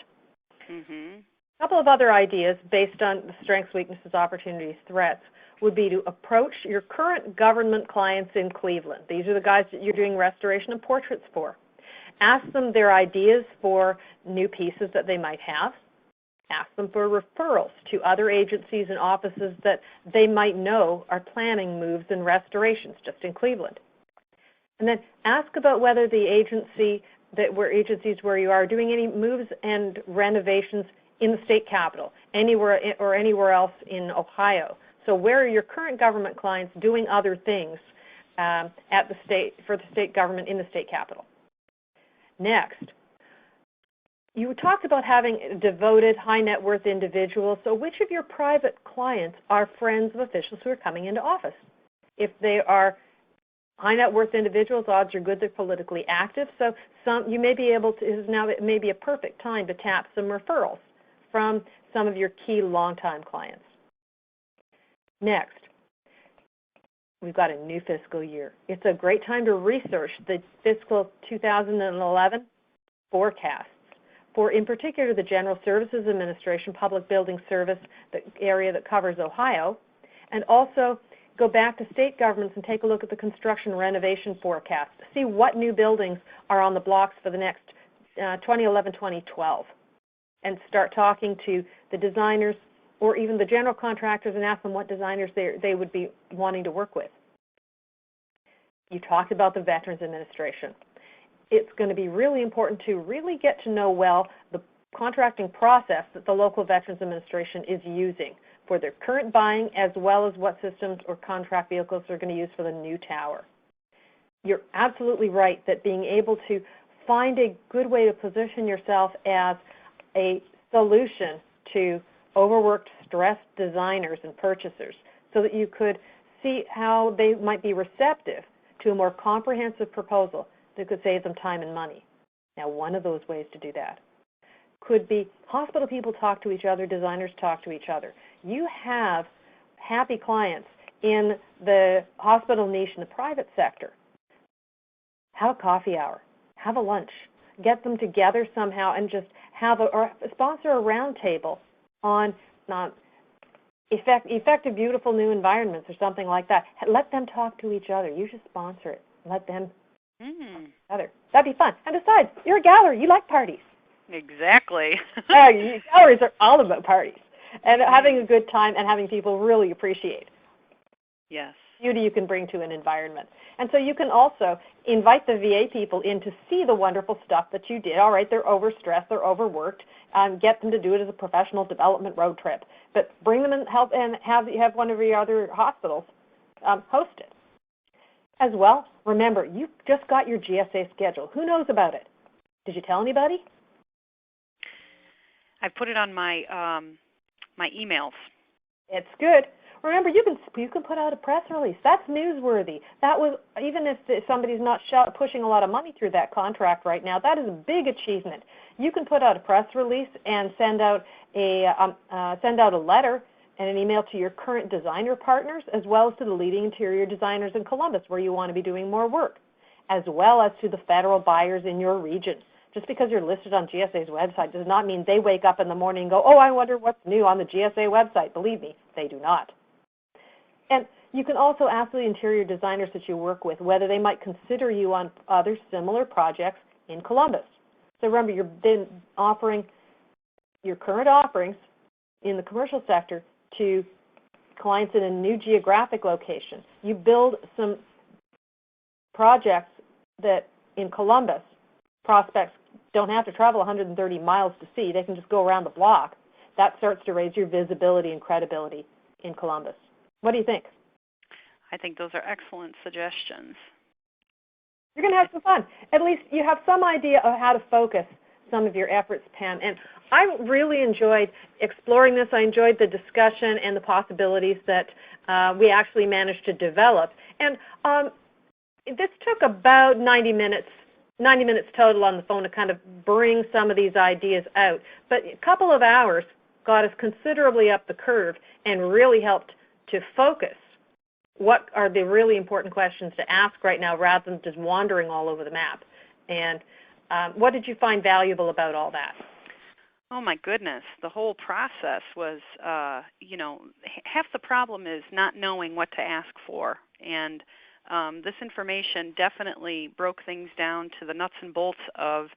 A couple of other ideas based on the strengths, weaknesses, opportunities, threats would be to approach your current government clients in Cleveland. These are the guys that you're doing restoration and portraits for. Ask them their ideas for new pieces that they might have. Ask them for referrals to other agencies and offices that they might know are planning moves and restorations just in Cleveland. And then ask about whether the agencies where you are doing any moves and renovations in the state capital, anywhere else in Ohio. So where are your current government clients doing other things for the state government in the state capital? Next, you talked about having devoted high net worth individuals. So which of your private clients are friends of officials who are coming into office? If they are high net worth individuals, odds are good they're politically active. So you may be able to, it may be a perfect time to tap some referrals from some of your key longtime clients. Next, we've got a new fiscal year. It's a great time to research the fiscal 2011 forecasts for, in particular, the General Services Administration, Public Building Service, the area that covers Ohio, and also go back to state governments and take a look at the construction renovation forecast. See what new buildings are on the blocks for the next 2011-2012, and start talking to the designers or even the general contractors and ask them what designers they would be wanting to work with. You talked about the Veterans Administration. It's going to be really important to really get to know well the contracting process that the local Veterans Administration is using for their current buying, as well as what systems or contract vehicles they're going to use for the new tower. You're absolutely right that being able to find a good way to position yourself as a solution to overworked, stressed designers and purchasers, so that you could see how they might be receptive to a more comprehensive proposal that could save them time and money. Now, one of those ways to do that could be hospital people talk to each other, designers talk to each other. You have happy clients in the hospital niche in the private sector. Have a coffee hour, have a lunch, get them together somehow and just or sponsor a round table on effective, beautiful new environments or something like that. Let them talk to each other. You should sponsor it. Let them talk to each other. That'd be fun. And besides, you're a gallery. You like parties. Exactly. Galleries are all about parties and having a good time and having people really appreciate. Yes. Beauty you can bring to an environment. And so you can also invite the VA people in to see the wonderful stuff that you did. All right, they're overstressed, they're overworked. Get them to do it as a professional development road trip. But bring them and help and have one of your other hospitals host it. As well, remember, you just got your GSA schedule. Who knows about it? Did you tell anybody? I put it on my my emails. It's good. Remember, you can put out a press release. That's newsworthy. That was, even if somebody's not pushing a lot of money through that contract right now, that is a big achievement. You can put out a press release and send out a letter and an email to your current designer partners, as well as to the leading interior designers in Columbus, where you want to be doing more work, as well as to the federal buyers in your region. Just because you're listed on GSA's website does not mean they wake up in the morning and go, oh, I wonder what's new on the GSA website. Believe me, they do not. And you can also ask the interior designers that you work with whether they might consider you on other similar projects in Columbus. So remember, you've been offering your current offerings in the commercial sector to clients in a new geographic location. You build some projects that in Columbus, prospects don't have to travel 130 miles to see. They can just go around the block. That starts to raise your visibility and credibility in Columbus. What do you think? I think those are excellent suggestions. You're going to have some fun. At least you have some idea of how to focus some of your efforts, Pam. And I really enjoyed exploring this. I enjoyed the discussion and the possibilities that we actually managed to develop. And this took about 90 minutes total on the phone to kind of bring some of these ideas out. But a couple of hours got us considerably up the curve and really helped to focus what are the really important questions to ask right now rather than just wandering all over the map. And what did you find valuable about all that? Oh, my goodness. The whole process was, half the problem is not knowing what to ask for. And this information definitely broke things down to the nuts and bolts of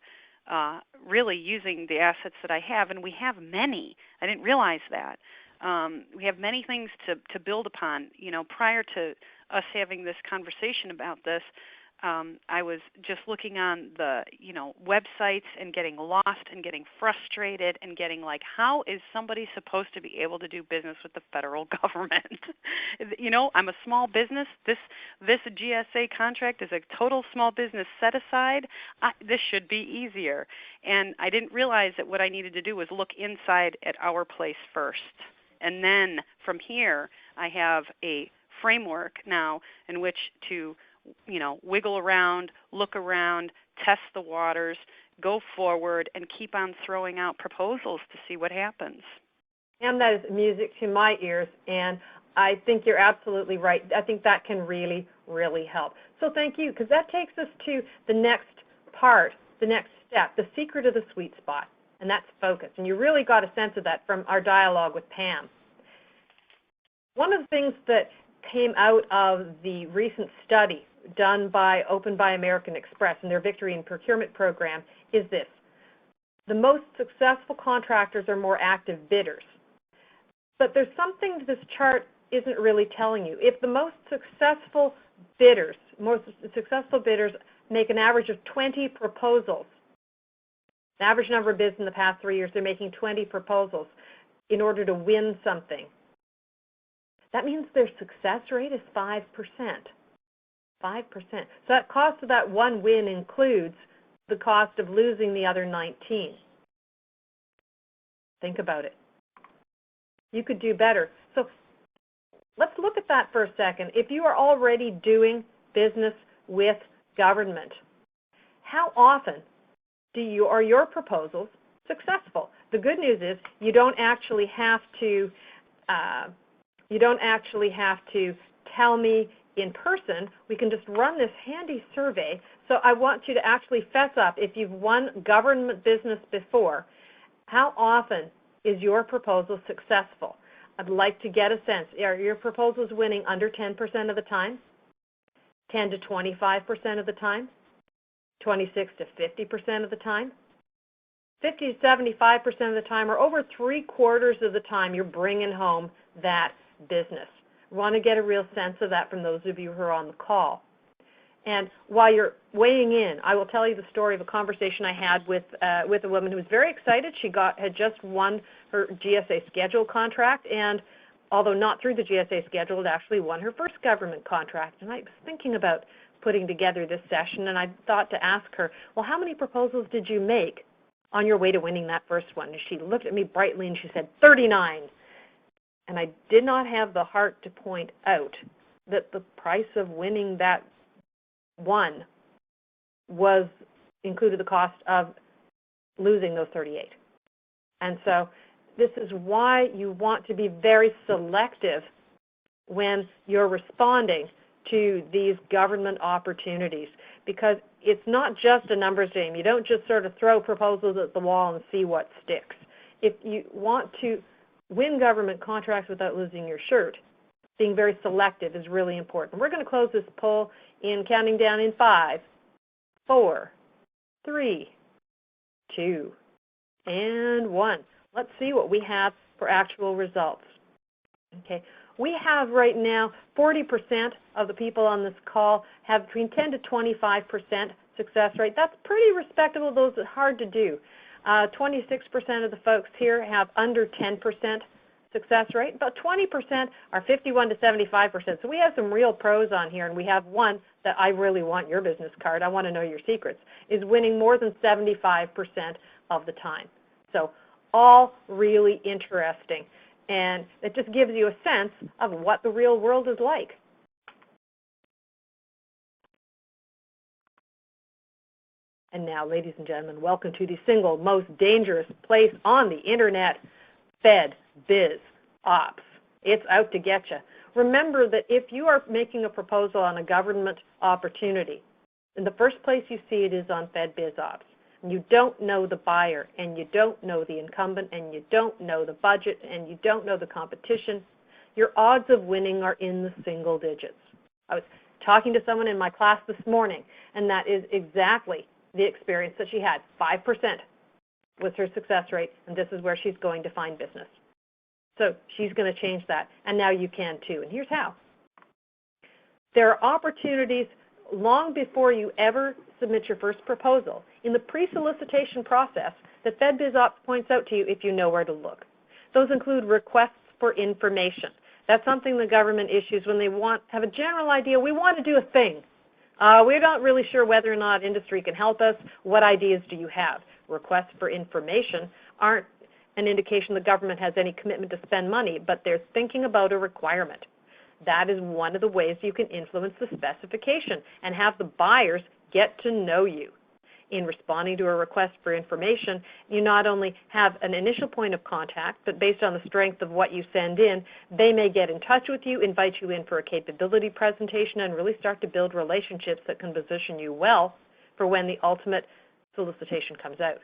really using the assets that I have. And we have many. I didn't realize that. We have many things to build upon. Prior to us having this conversation about this, I was just looking on the, websites and getting lost and getting frustrated and getting like, how is somebody supposed to be able to do business with the federal government? I'm a small business. This GSA contract is a total small business set aside. This should be easier. And I didn't realize that what I needed to do was look inside at our place first. And then from here, I have a framework now in which to wiggle around, look around, test the waters, go forward, and keep on throwing out proposals to see what happens. And that is music to my ears, and I think you're absolutely right. I think that can really, really help. So thank you, because that takes us to the next part, the next step, the secret of the sweet spot, and that's focus. And you really got a sense of that from our dialogue with Pam. One of the things that came out of the recent study done by Open by American Express and their Victory in Procurement program is this: the most successful contractors are more active bidders. But there's something this chart isn't really telling you. If the most successful bidders make an average of 20 proposals, the average number of bids in the past 3 years, they're making 20 proposals in order to win something. That means their success rate is 5%. 5%. So that cost of that one win includes the cost of losing the other 19. Think about it. You could do better. So let's look at that for a second. If you are already doing business with government, how often are your proposals successful? The good news is you don't actually have to tell me in person. We can just run this handy survey. So I want you to actually fess up. If you've won government business before, how often is your proposal successful? I'd like to get a sense. Are your proposals winning under 10% of the time? 10 to 25% of the time? 26 to 50% of the time? 50 to 75% of the time, or over 3/4 of the time you're bringing home that business. We want to get a real sense of that from those of you who are on the call. And while you're weighing in, I will tell you the story of a conversation I had with a woman who was very excited. She had just won her GSA schedule contract, and although not through the GSA schedule, it actually won her first government contract. And I was thinking about putting together this session, and I thought to ask her, well, how many proposals did you make on your way to winning that first one? And she looked at me brightly and she said, 39. And I did not have the heart to point out that the price of winning that one included the cost of losing those 38. And so this is why you want to be very selective when you're responding to these government opportunities, because it's not just a numbers game. You don't just sort of throw proposals at the wall and see what sticks. If you want to win government contracts without losing your shirt, being very selective is really important. We're going to close this poll in counting down in 5, 4, 3, 2, and 1. Let's see what we have for actual results. Okay, we have right now 40% of the people on this call have between 10 to 25% success rate. That's pretty respectable. Those are hard to do. 26% of the folks here have under 10% success rate. About 20% are 51 to 75%. So we have some real pros on here, and we have one that I really want your business card. I want to know your secrets, is winning more than 75% of the time. So all really interesting. And it just gives you a sense of what the real world is like. And now, ladies and gentlemen, welcome to the single most dangerous place on the internet, Fed Biz Ops. It's out to get you. Remember that if you are making a proposal on a government opportunity, in the first place you see it is on Fed Biz Ops. And you don't know the buyer, and you don't know the incumbent, and you don't know the budget, and you don't know the competition, your odds of winning are in the single digits. I was talking to someone in my class this morning, and that is exactly the experience that she had. 5% was her success rate, and this is where she's going to find business. So she's going to change that, and now you can too. And here's how. There are opportunities long before you ever submit your first proposal, in the pre-solicitation process that FedBizOps points out to you if you know where to look. Those include requests for information. That's something the government issues when they have a general idea. We want to do a thing. We're not really sure whether or not industry can help us. What ideas do you have? Requests for information aren't an indication the government has any commitment to spend money, but they're thinking about a requirement. That is one of the ways you can influence the specification and have the buyers get to know you. In responding to a request for information, you not only have an initial point of contact, but based on the strength of what you send in, they may get in touch with you, invite you in for a capability presentation, and really start to build relationships that can position you well for when the ultimate solicitation comes out.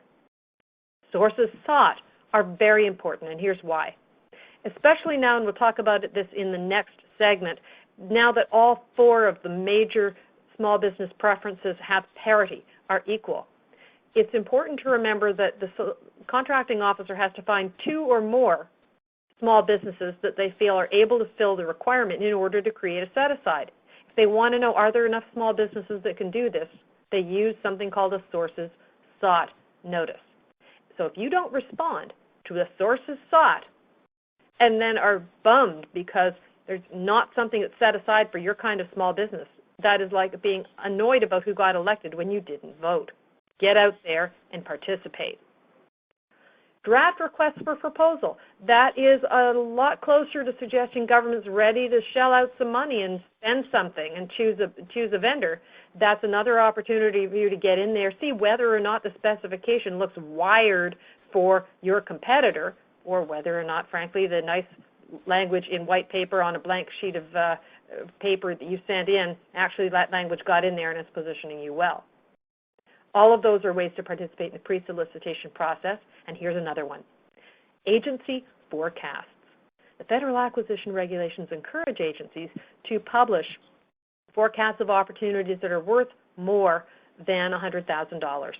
Sources sought are very important, and here's why. Especially now, and we'll talk about this in the next segment, now that all 4 of the major small business preferences have parity, are equal. It's important to remember that the contracting officer has to find 2 or more small businesses that they feel are able to fill the requirement in order to create a set-aside. If they want to know, are there enough small businesses that can do this, they use something called a sources sought notice. So if you don't respond to the sources sought and then are bummed because there's not something that's set aside for your kind of small business, that is like being annoyed about who got elected when you didn't vote. Get out there and participate. Draft requests for proposal. That is a lot closer to suggesting government's ready to shell out some money and spend something and choose a vendor. That's another opportunity for you to get in there, see whether or not the specification looks wired for your competitor, or whether or not, frankly, the nice language in white paper on a blank sheet of paper that you sent in, actually that language got in there and is positioning you well. All of those are ways to participate in the pre-solicitation process, and here's another one. Agency forecasts. The Federal Acquisition Regulations encourage agencies to publish forecasts of opportunities that are worth more than $100,000.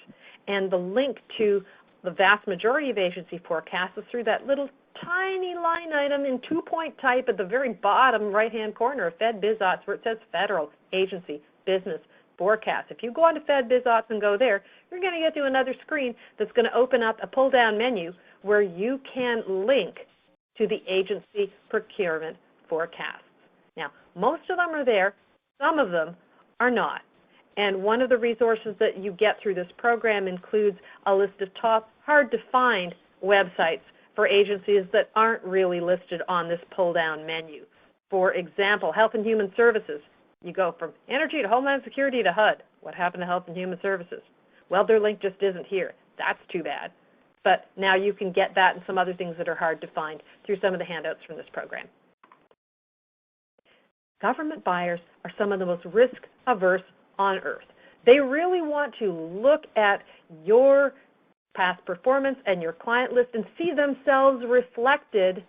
And the link to the vast majority of agency forecasts is through that little tiny line item in 2-point type at the very bottom right-hand corner of FedBizOps where it says Federal Agency Business Forecast. If you go on to FedBizOps and go there, you're going to get to another screen that's going to open up a pull-down menu where you can link to the agency procurement forecasts. Now, most of them are there. Some of them are not. And one of the resources that you get through this program includes a list of top hard-to-find websites for agencies that aren't really listed on this pull-down menu. For example, Health and Human Services. You go from Energy to Homeland Security to HUD. What happened to Health and Human Services? Well, their link just isn't here. That's too bad. But now you can get that and some other things that are hard to find through some of the handouts from this program. Government buyers are some of the most risk-averse on earth. They really want to look at your past performance and your client list and see themselves reflected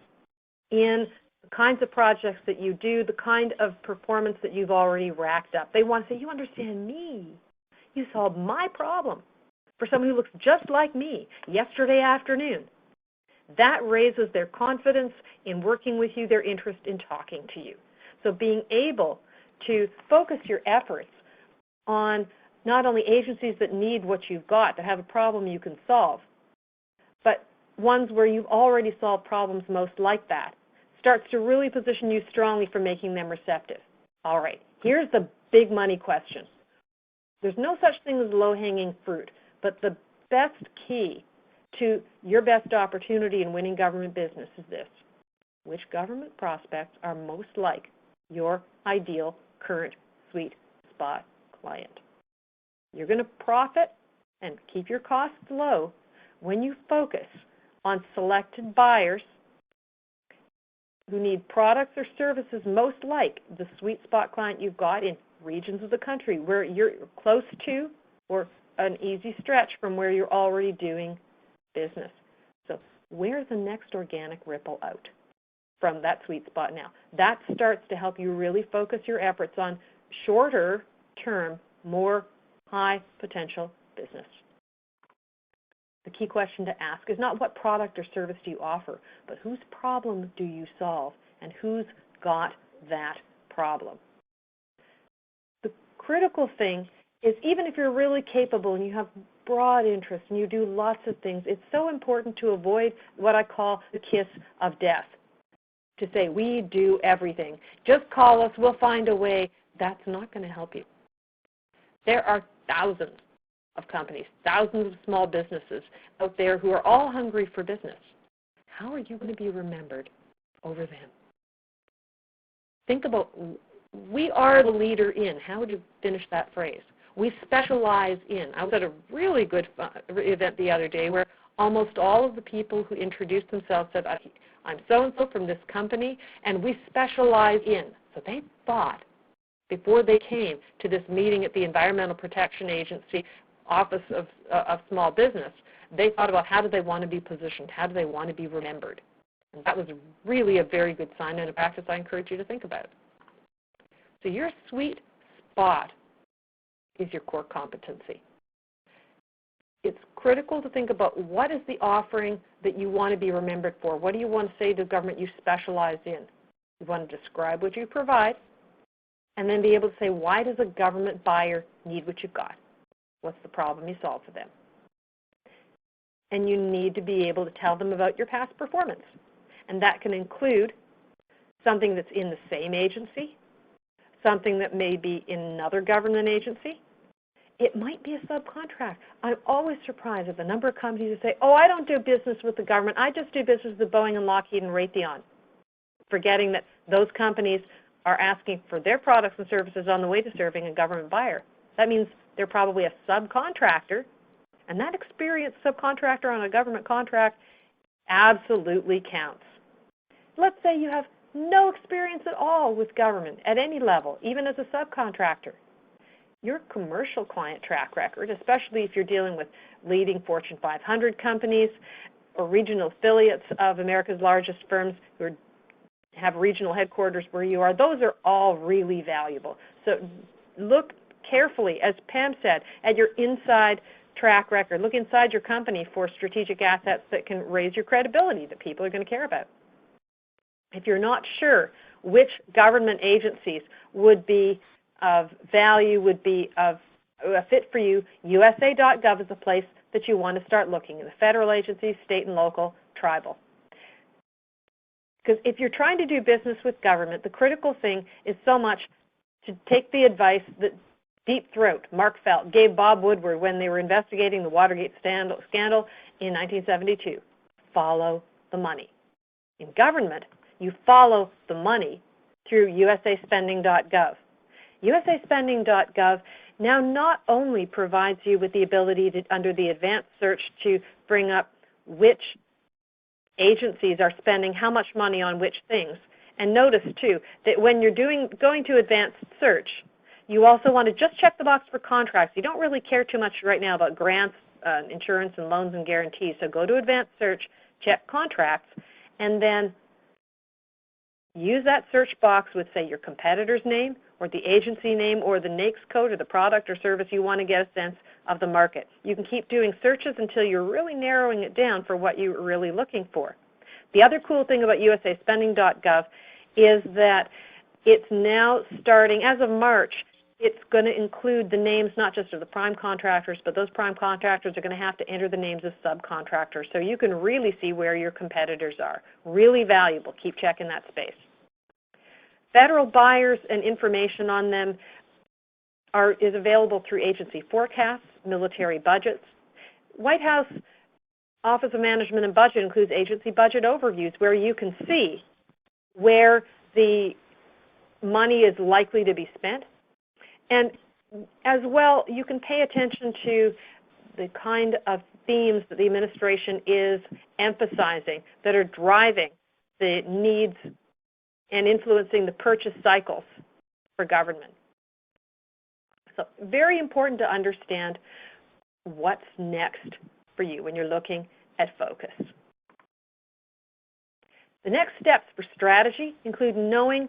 in the kinds of projects that you do, the kind of performance that you've already racked up. They want to say, you understand me. You solved my problem for someone who looks just like me yesterday afternoon. That raises their confidence in working with you, their interest in talking to you. So being able to focus your efforts on not only agencies that need what you've got, that have a problem you can solve, but ones where you've already solved problems most like that, starts to really position you strongly for making them receptive. All right, here's the big money question. There's no such thing as low-hanging fruit, but the best key to your best opportunity in winning government business is this. Which government prospects are most like your ideal current sweet spot client? You're going to profit and keep your costs low when you focus on selected buyers who need products or services most like the sweet spot client you've got in regions of the country where you're close to or an easy stretch from where you're already doing business. So where's the next organic ripple out from that sweet spot now? That starts to help you really focus your efforts on shorter term, more high potential business. The key question to ask is not what product or service do you offer, but whose problem do you solve and who's got that problem? The critical thing is, even if you're really capable and you have broad interests and you do lots of things, it's so important to avoid what I call the kiss of death. To say, we do everything. Just call us, we'll find a way. That's not going to help you. There are thousands of companies, thousands of small businesses out there who are all hungry for business. How are you going to be remembered over them? Think about, we are the leader in. How would you finish that phrase? We specialize in. I was at a really good event the other day where almost all of the people who introduced themselves said, I'm so-and-so from this company, and we specialize in. So they thought, before they came to this meeting at the Environmental Protection Agency Office of Small Business, they thought about how do they want to be positioned, how do they want to be remembered. And that was really a very good sign and a practice I encourage you to think about. So your sweet spot is your core competency. It's critical to think about what is the offering that you want to be remembered for. What do you want to say to government you specialize in? You want to describe what you provide, and then be able to say, why does a government buyer need what you've got? What's the problem you solve for them? And you need to be able to tell them about your past performance. And that can include something that's in the same agency, something that may be in another government agency. It might be a subcontract. I'm always surprised at the number of companies who say, oh, I don't do business with the government. I just do business with Boeing and Lockheed and Raytheon, forgetting that those companies are asking for their products and services on the way to serving a government buyer. That means they're probably a subcontractor, and that experienced subcontractor on a government contract absolutely counts. Let's say you have no experience at all with government at any level, even as a subcontractor. Your commercial client track record, especially if you're dealing with leading Fortune 500 companies or regional affiliates of America's largest firms who have regional headquarters where you are, those are all really valuable. So look carefully, as Pam said, at your inside track record. Look inside your company for strategic assets that can raise your credibility that people are going to care about. If you're not sure which government agencies would be of value, would be of a fit for you, USA.gov is a place that you want to start looking in the federal agencies, state and local, tribal. Because if you're trying to do business with government, the critical thing is so much to take the advice that Deep Throat, Mark Felt, gave Bob Woodward when they were investigating the Watergate scandal in 1972. Follow the money. In government, you follow the money through usaspending.gov. usaspending.gov now not only provides you with the ability to, under the advanced search, to bring up which agencies are spending how much money on which things. And notice, too, that when you're going to advanced search, you also want to just check the box for contracts. You don't really care too much right now about grants, insurance, and loans and guarantees. So go to advanced search, check contracts, and then use that search box with, say, your competitor's name or the agency name or the NAICS code or the product or service you want to get a sense of the market. You can keep doing searches until you're really narrowing it down for what you're really looking for. The other cool thing about usaspending.gov is that it's now starting, as of March, it's going to include the names not just of the prime contractors, but those prime contractors are going to have to enter the names of subcontractors. So you can really see where your competitors are. Really valuable. Keep checking that space. Federal buyers and information on them is available through agency forecasts, military budgets. White House Office of Management and Budget includes agency budget overviews where you can see where the money is likely to be spent. And as well, you can pay attention to the kind of themes that the administration is emphasizing that are driving the needs and influencing the purchase cycles for government. So very important to understand what's next for you when you're looking at focus. The next steps for strategy include knowing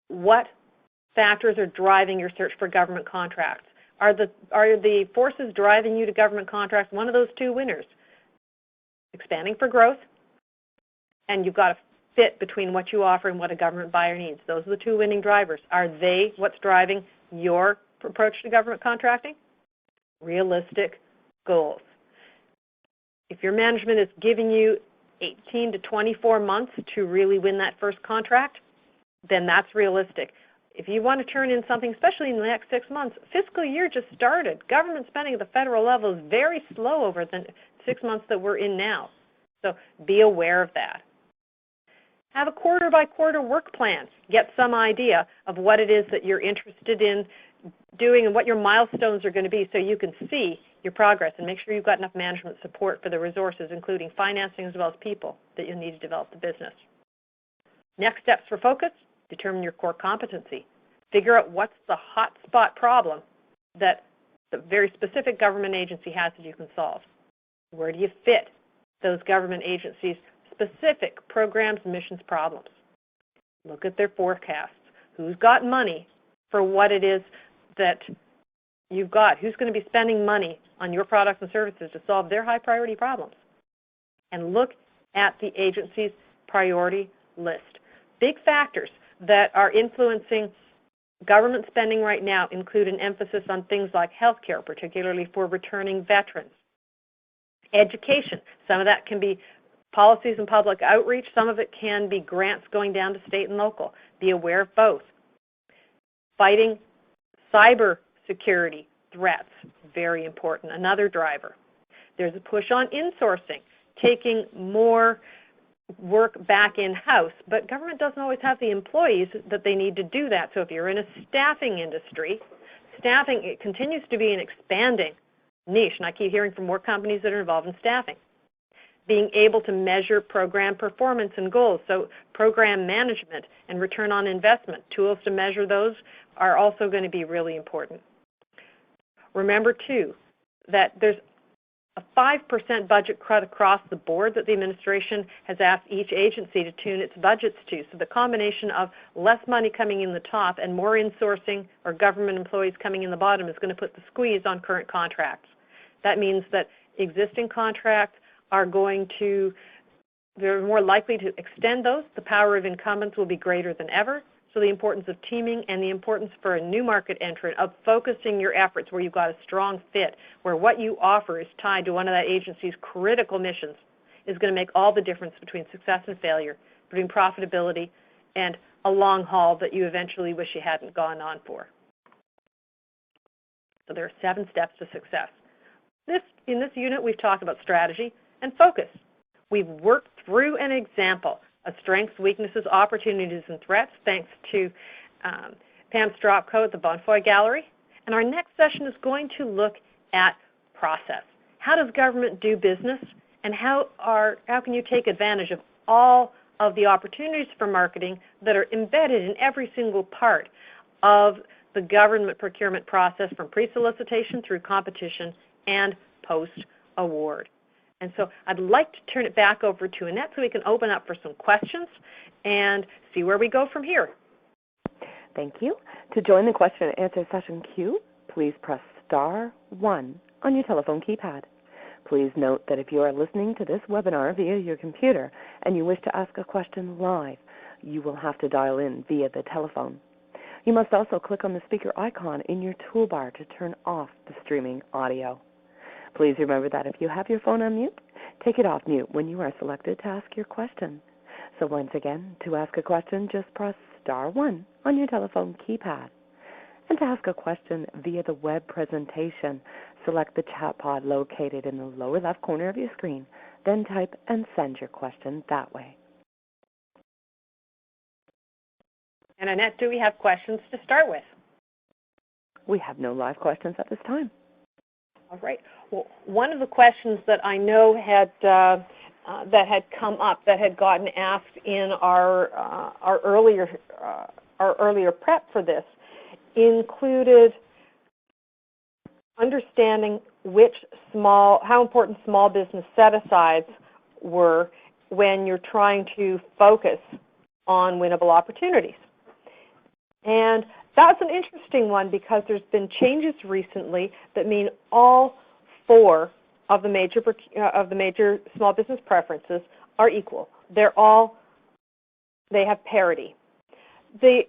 what factors are driving your search for government contracts. Are the forces driving you to government contracts one of those two winners? Expanding for growth, and you've got a fit between what you offer and what a government buyer needs. Those are the two winning drivers. Are they what's driving your approach to government contracting? Realistic goals. If your management is giving you 18 to 24 months to really win that first contract, then that's realistic. If you want to turn in something, especially in the next 6 months, fiscal year just started. Government spending at the federal level is very slow over the 6 months that we're in now. So be aware of that. Have a quarter-by-quarter work plan. Get some idea of what it is that you're interested in doing and what your milestones are going to be so you can see your progress, and make sure you've got enough management support for the resources, including financing as well as people, that you'll need to develop the business. Next steps for focus: determine your core competency. Figure out what's the hot spot problem that the very specific government agency has that you can solve. Where do you fit those government agencies' specific programs, missions, problems? Look at their forecasts. Who's got money for what it is that you've got? Who's going to be spending money on your products and services to solve their high priority problems? And look at the agency's priority list. Big factors that are influencing government spending right now include an emphasis on things like healthcare, particularly for returning veterans. Education, some of that can be policies and public outreach, some of it can be grants going down to state and local. Be aware of both. Fighting cyber security threats, very important, another driver. There's a push on insourcing, taking more work back in-house, but government doesn't always have the employees that they need to do that. So if you're in a staffing industry, staffing, it continues to be an expanding niche, and I keep hearing from more companies that are involved in staffing. Being able to measure program performance and goals, so program management and return on investment, tools to measure those are also going to be really important. Remember, too, that there's a 5% budget cut across the board that the administration has asked each agency to tune its budgets to. So the combination of less money coming in the top and more insourcing or government employees coming in the bottom is going to put the squeeze on current contracts. That means that existing contracts are going to, they're more likely to extend those. The power of incumbents will be greater than ever. So the importance of teaming and the importance for a new market entrant of focusing your efforts where you've got a strong fit, where what you offer is tied to one of that agency's critical missions, is going to make all the difference between success and failure, between profitability and a long haul that you eventually wish you hadn't gone on for. So there are 7 steps to success. In this unit, we've talked about strategy and focus. We've worked through an example of strengths, weaknesses, opportunities, and threats, thanks to Pam Stropko at the Bonfoey Gallery. And our next session is going to look at process. How does government do business, and how can you take advantage of all of the opportunities for marketing that are embedded in every single part of the government procurement process, from pre-solicitation through competition and post-award. And so I'd like to turn it back over to Annette so we can open up for some questions and see where we go from here. Thank you. To join the question and answer session queue, please press *1 on your telephone keypad. Please note that if you are listening to this webinar via your computer and you wish to ask a question live, you will have to dial in via the telephone. You must also click on the speaker icon in your toolbar to turn off the streaming audio. Please remember that if you have your phone on mute, take it off mute when you are selected to ask your question. So once again, to ask a question, just press *1 on your telephone keypad. And to ask a question via the web presentation, select the chat pod located in the lower left corner of your screen, then type and send your question that way. And Annette, do we have questions to start with? We have no live questions at this time. All right. Well, one of the questions that I know had come up, that had gotten asked in our earlier prep for this, included understanding how important small business set-asides were when you're trying to focus on winnable opportunities. And that's an interesting one because there's been changes recently that mean all 4 of the major small business preferences are equal. They have parity. The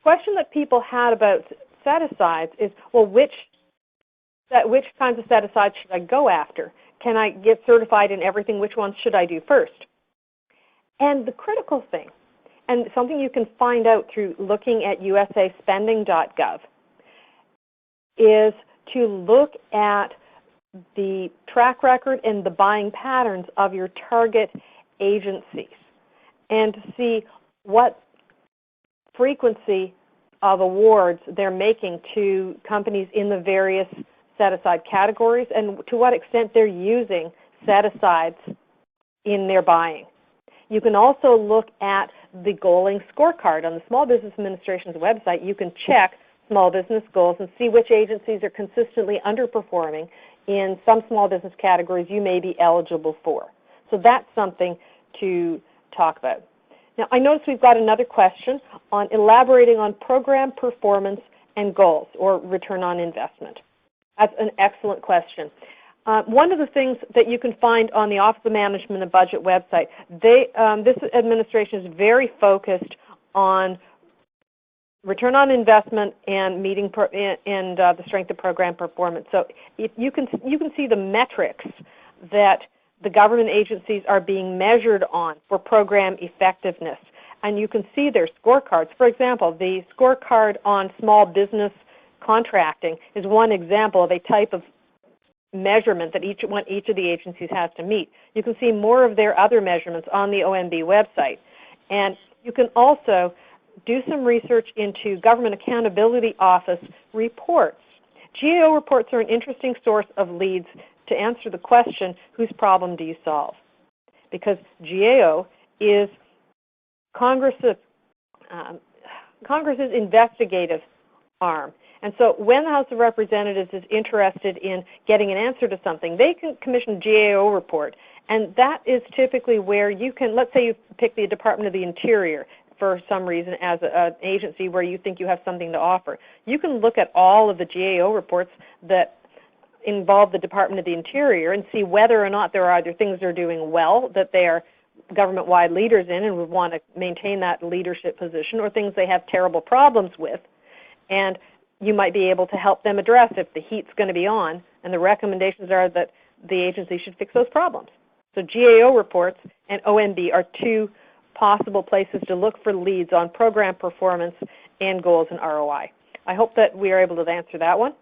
question that people had about set-asides is, well, which kinds of set-asides should I go after? Can I get certified in everything? Which ones should I do first? And the critical thing, and something you can find out through looking at usaspending.gov, is to look at the track record and the buying patterns of your target agencies and to see what frequency of awards they're making to companies in the various set-aside categories and to what extent they're using set-asides in their buying. You can also look at the goaling scorecard. On the Small Business Administration's website, you can check small business goals and see which agencies are consistently underperforming in some small business categories you may be eligible for. So that's something to talk about. Now, I notice we've got another question on elaborating on program performance and goals, or return on investment. That's an excellent question. One of the things that you can find on the Office of Management and Budget website, this administration is very focused on return on investment and meeting the strength of program performance. So if you can see the metrics that the government agencies are being measured on for program effectiveness, and you can see their scorecards. For example, the scorecard on small business contracting is one example of a type of measurement that each of the agencies has to meet. You can see more of their other measurements on the OMB website. And you can also do some research into Government Accountability Office reports. GAO reports are an interesting source of leads to answer the question, whose problem do you solve? Because GAO is Congress's investigative arm. And so when the House of Representatives is interested in getting an answer to something, they can commission a GAO report. And that is typically where you can, let's say you pick the Department of the Interior for some reason as an agency where you think you have something to offer. You can look at all of the GAO reports that involve the Department of the Interior and see whether or not there are either things they're doing well that they are government-wide leaders in and would want to maintain that leadership position, or things they have terrible problems with. And you might be able to help them address if the heat's going to be on, and the recommendations are that the agency should fix those problems. So GAO reports and OMB are two possible places to look for leads on program performance and goals and ROI. I hope that we are able to answer that one.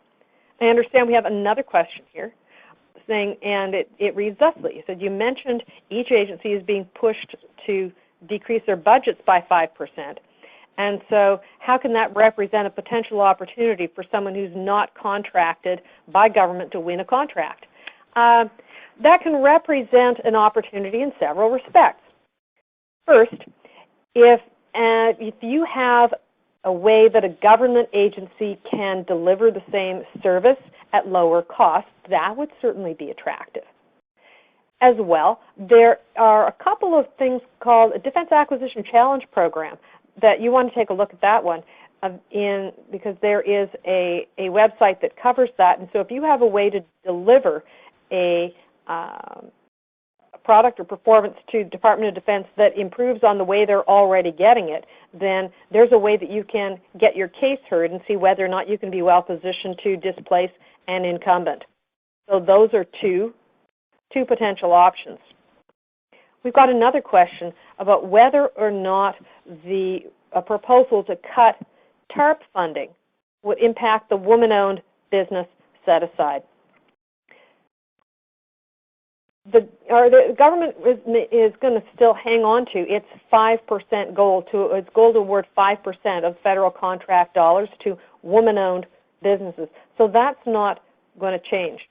I understand we have another question here, saying, and it reads thusly. It said, you mentioned each agency is being pushed to decrease their budgets by 5%. And so how can that represent a potential opportunity for someone who's not contracted by government to win a contract? That can represent an opportunity in several respects. First, if you have a way that a government agency can deliver the same service at lower cost, that would certainly be attractive. As well, there are a couple of things called a Defense Acquisition Challenge Program that you want to take a look at that one because there is a website that covers that. And so if you have a way to deliver a product or performance to Department of Defense that improves on the way they're already getting it, then there's a way that you can get your case heard and see whether or not you can be well positioned to displace an incumbent. So those are two potential options. We've got another question about whether or not the proposal to cut TARP funding would impact the woman-owned business set-aside. The government is going to still hang on to its 5% goal, to award 5% of federal contract dollars to woman-owned businesses. So that's not going to change.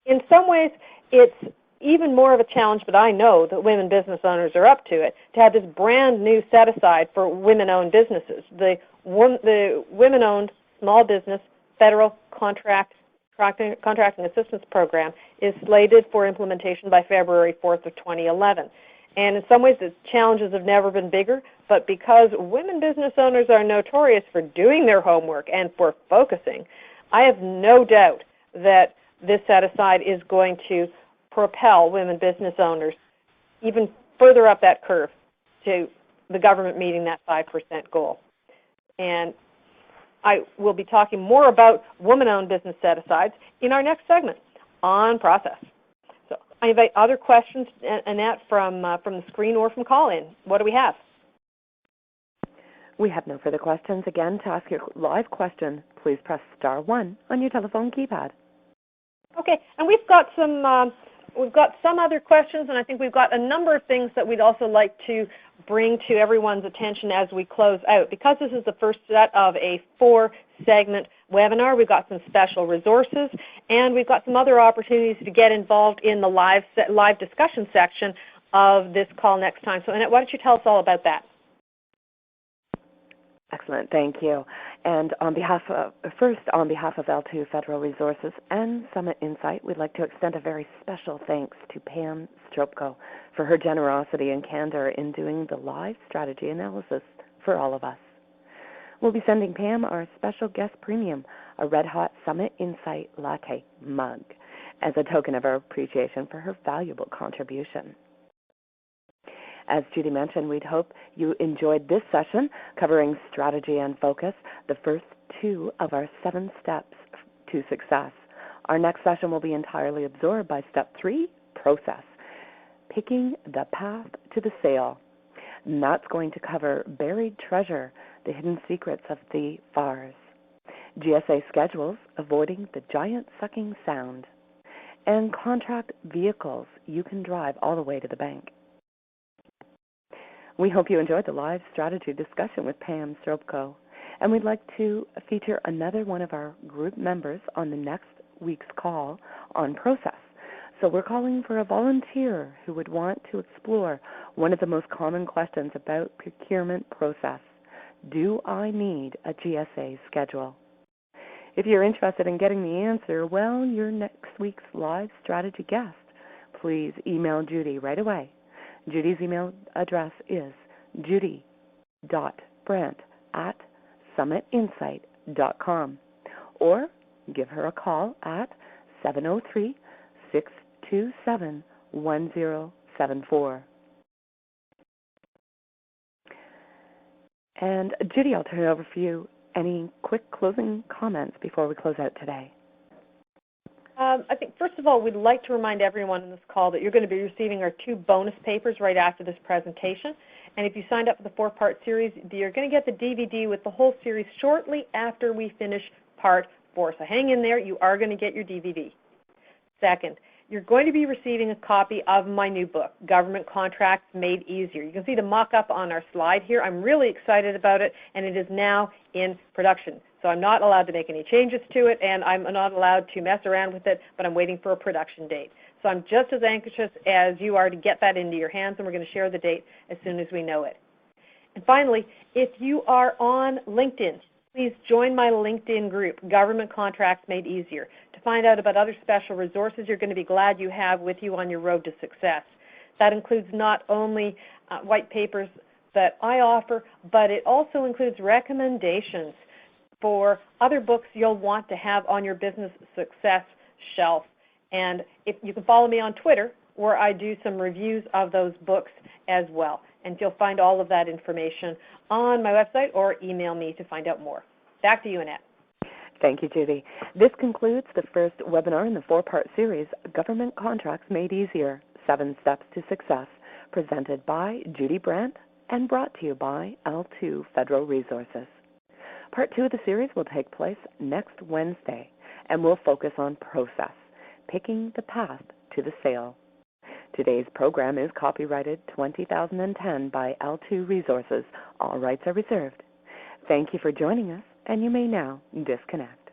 In some ways, it's even more of a challenge, but I know that women business owners are up to it, to have this brand new set-aside for women-owned businesses. The Women-Owned Small Business Federal Contracting Assistance Program is slated for implementation by February 4th of 2011. And in some ways, the challenges have never been bigger, but because women business owners are notorious for doing their homework and for focusing, I have no doubt that this set-aside is going to propel women business owners even further up that curve to the government meeting that 5% goal. And I will be talking more about woman-owned business set-asides in our next segment on process. So I invite other questions, Annette, from the screen or from call-in. What do we have? We have no further questions. Again, to ask your live question, please press *1 on your telephone keypad. Okay, and we've got some other questions, and I think we've got a number of things that we'd also like to bring to everyone's attention as we close out. Because this is the first set of a 4-segment webinar, we've got some special resources, and we've got some other opportunities to get involved in the live discussion section of this call next time. So, Annette, why don't you tell us all about that? Excellent, thank you. And on behalf of L2 Federal Resources and Summit Insight, we'd like to extend a very special thanks to Pam Stropko for her generosity and candor in doing the live strategy analysis for all of us. We'll be sending Pam our special guest premium, a Red Hot Summit Insight Latte mug, as a token of our appreciation for her valuable contribution. As Judy mentioned, we'd hope you enjoyed this session covering strategy and focus, the first 2 of our 7 steps to success. Our next session will be entirely absorbed by step 3, process, picking the path to the sale. And that's going to cover buried treasure, the hidden secrets of the FARs, GSA schedules, avoiding the giant sucking sound, and contract vehicles you can drive all the way to the bank. We hope you enjoyed the live strategy discussion with Pam Stropko, and we'd like to feature another one of our group members on the next week's call on process. So we're calling for a volunteer who would want to explore one of the most common questions about procurement process. Do I need a GSA schedule? If you're interested in getting the answer, well, you're next week's live strategy guest. Please email Judy right away. Judy's email address is judy.brandt@summitinsight.com, or give her a call at 703-627-1074. And Judy, I'll turn it over for you. Any quick closing comments before we close out today? I think, first of all, we'd like to remind everyone in this call that you're going to be receiving our 2 bonus papers right after this presentation. And if you signed up for the 4-part series, you're going to get the DVD with the whole series shortly after we finish part 4. So hang in there. You are going to get your DVD. Second, you're going to be receiving a copy of my new book, Government Contracts Made Easier. You can see the mock-up on our slide here. I'm really excited about it, and it is now in production. So I'm not allowed to make any changes to it, and I'm not allowed to mess around with it, but I'm waiting for a production date. So I'm just as anxious as you are to get that into your hands, and we're going to share the date as soon as we know it. And finally, if you are on LinkedIn, please join my LinkedIn group, Government Contracts Made Easier, to find out about other special resources you're going to be glad you have with you on your road to success. That includes not only white papers that I offer, but it also includes recommendations for other books you'll want to have on your business success shelf. And if you can follow me on Twitter, where I do some reviews of those books as well. And you'll find all of that information on my website or email me to find out more. Back to you, Annette. Thank you, Judy. This concludes the first webinar in the 4-part series, Government Contracts Made Easier, 7 Steps to Success, presented by Judy Bradt and brought to you by L2 Federal Resources. Part 2 of the series will take place next Wednesday, and will focus on process, picking the path to the sale. Today's program is copyrighted 2010 by L2 Resources. All rights are reserved. Thank you for joining us, and you may now disconnect.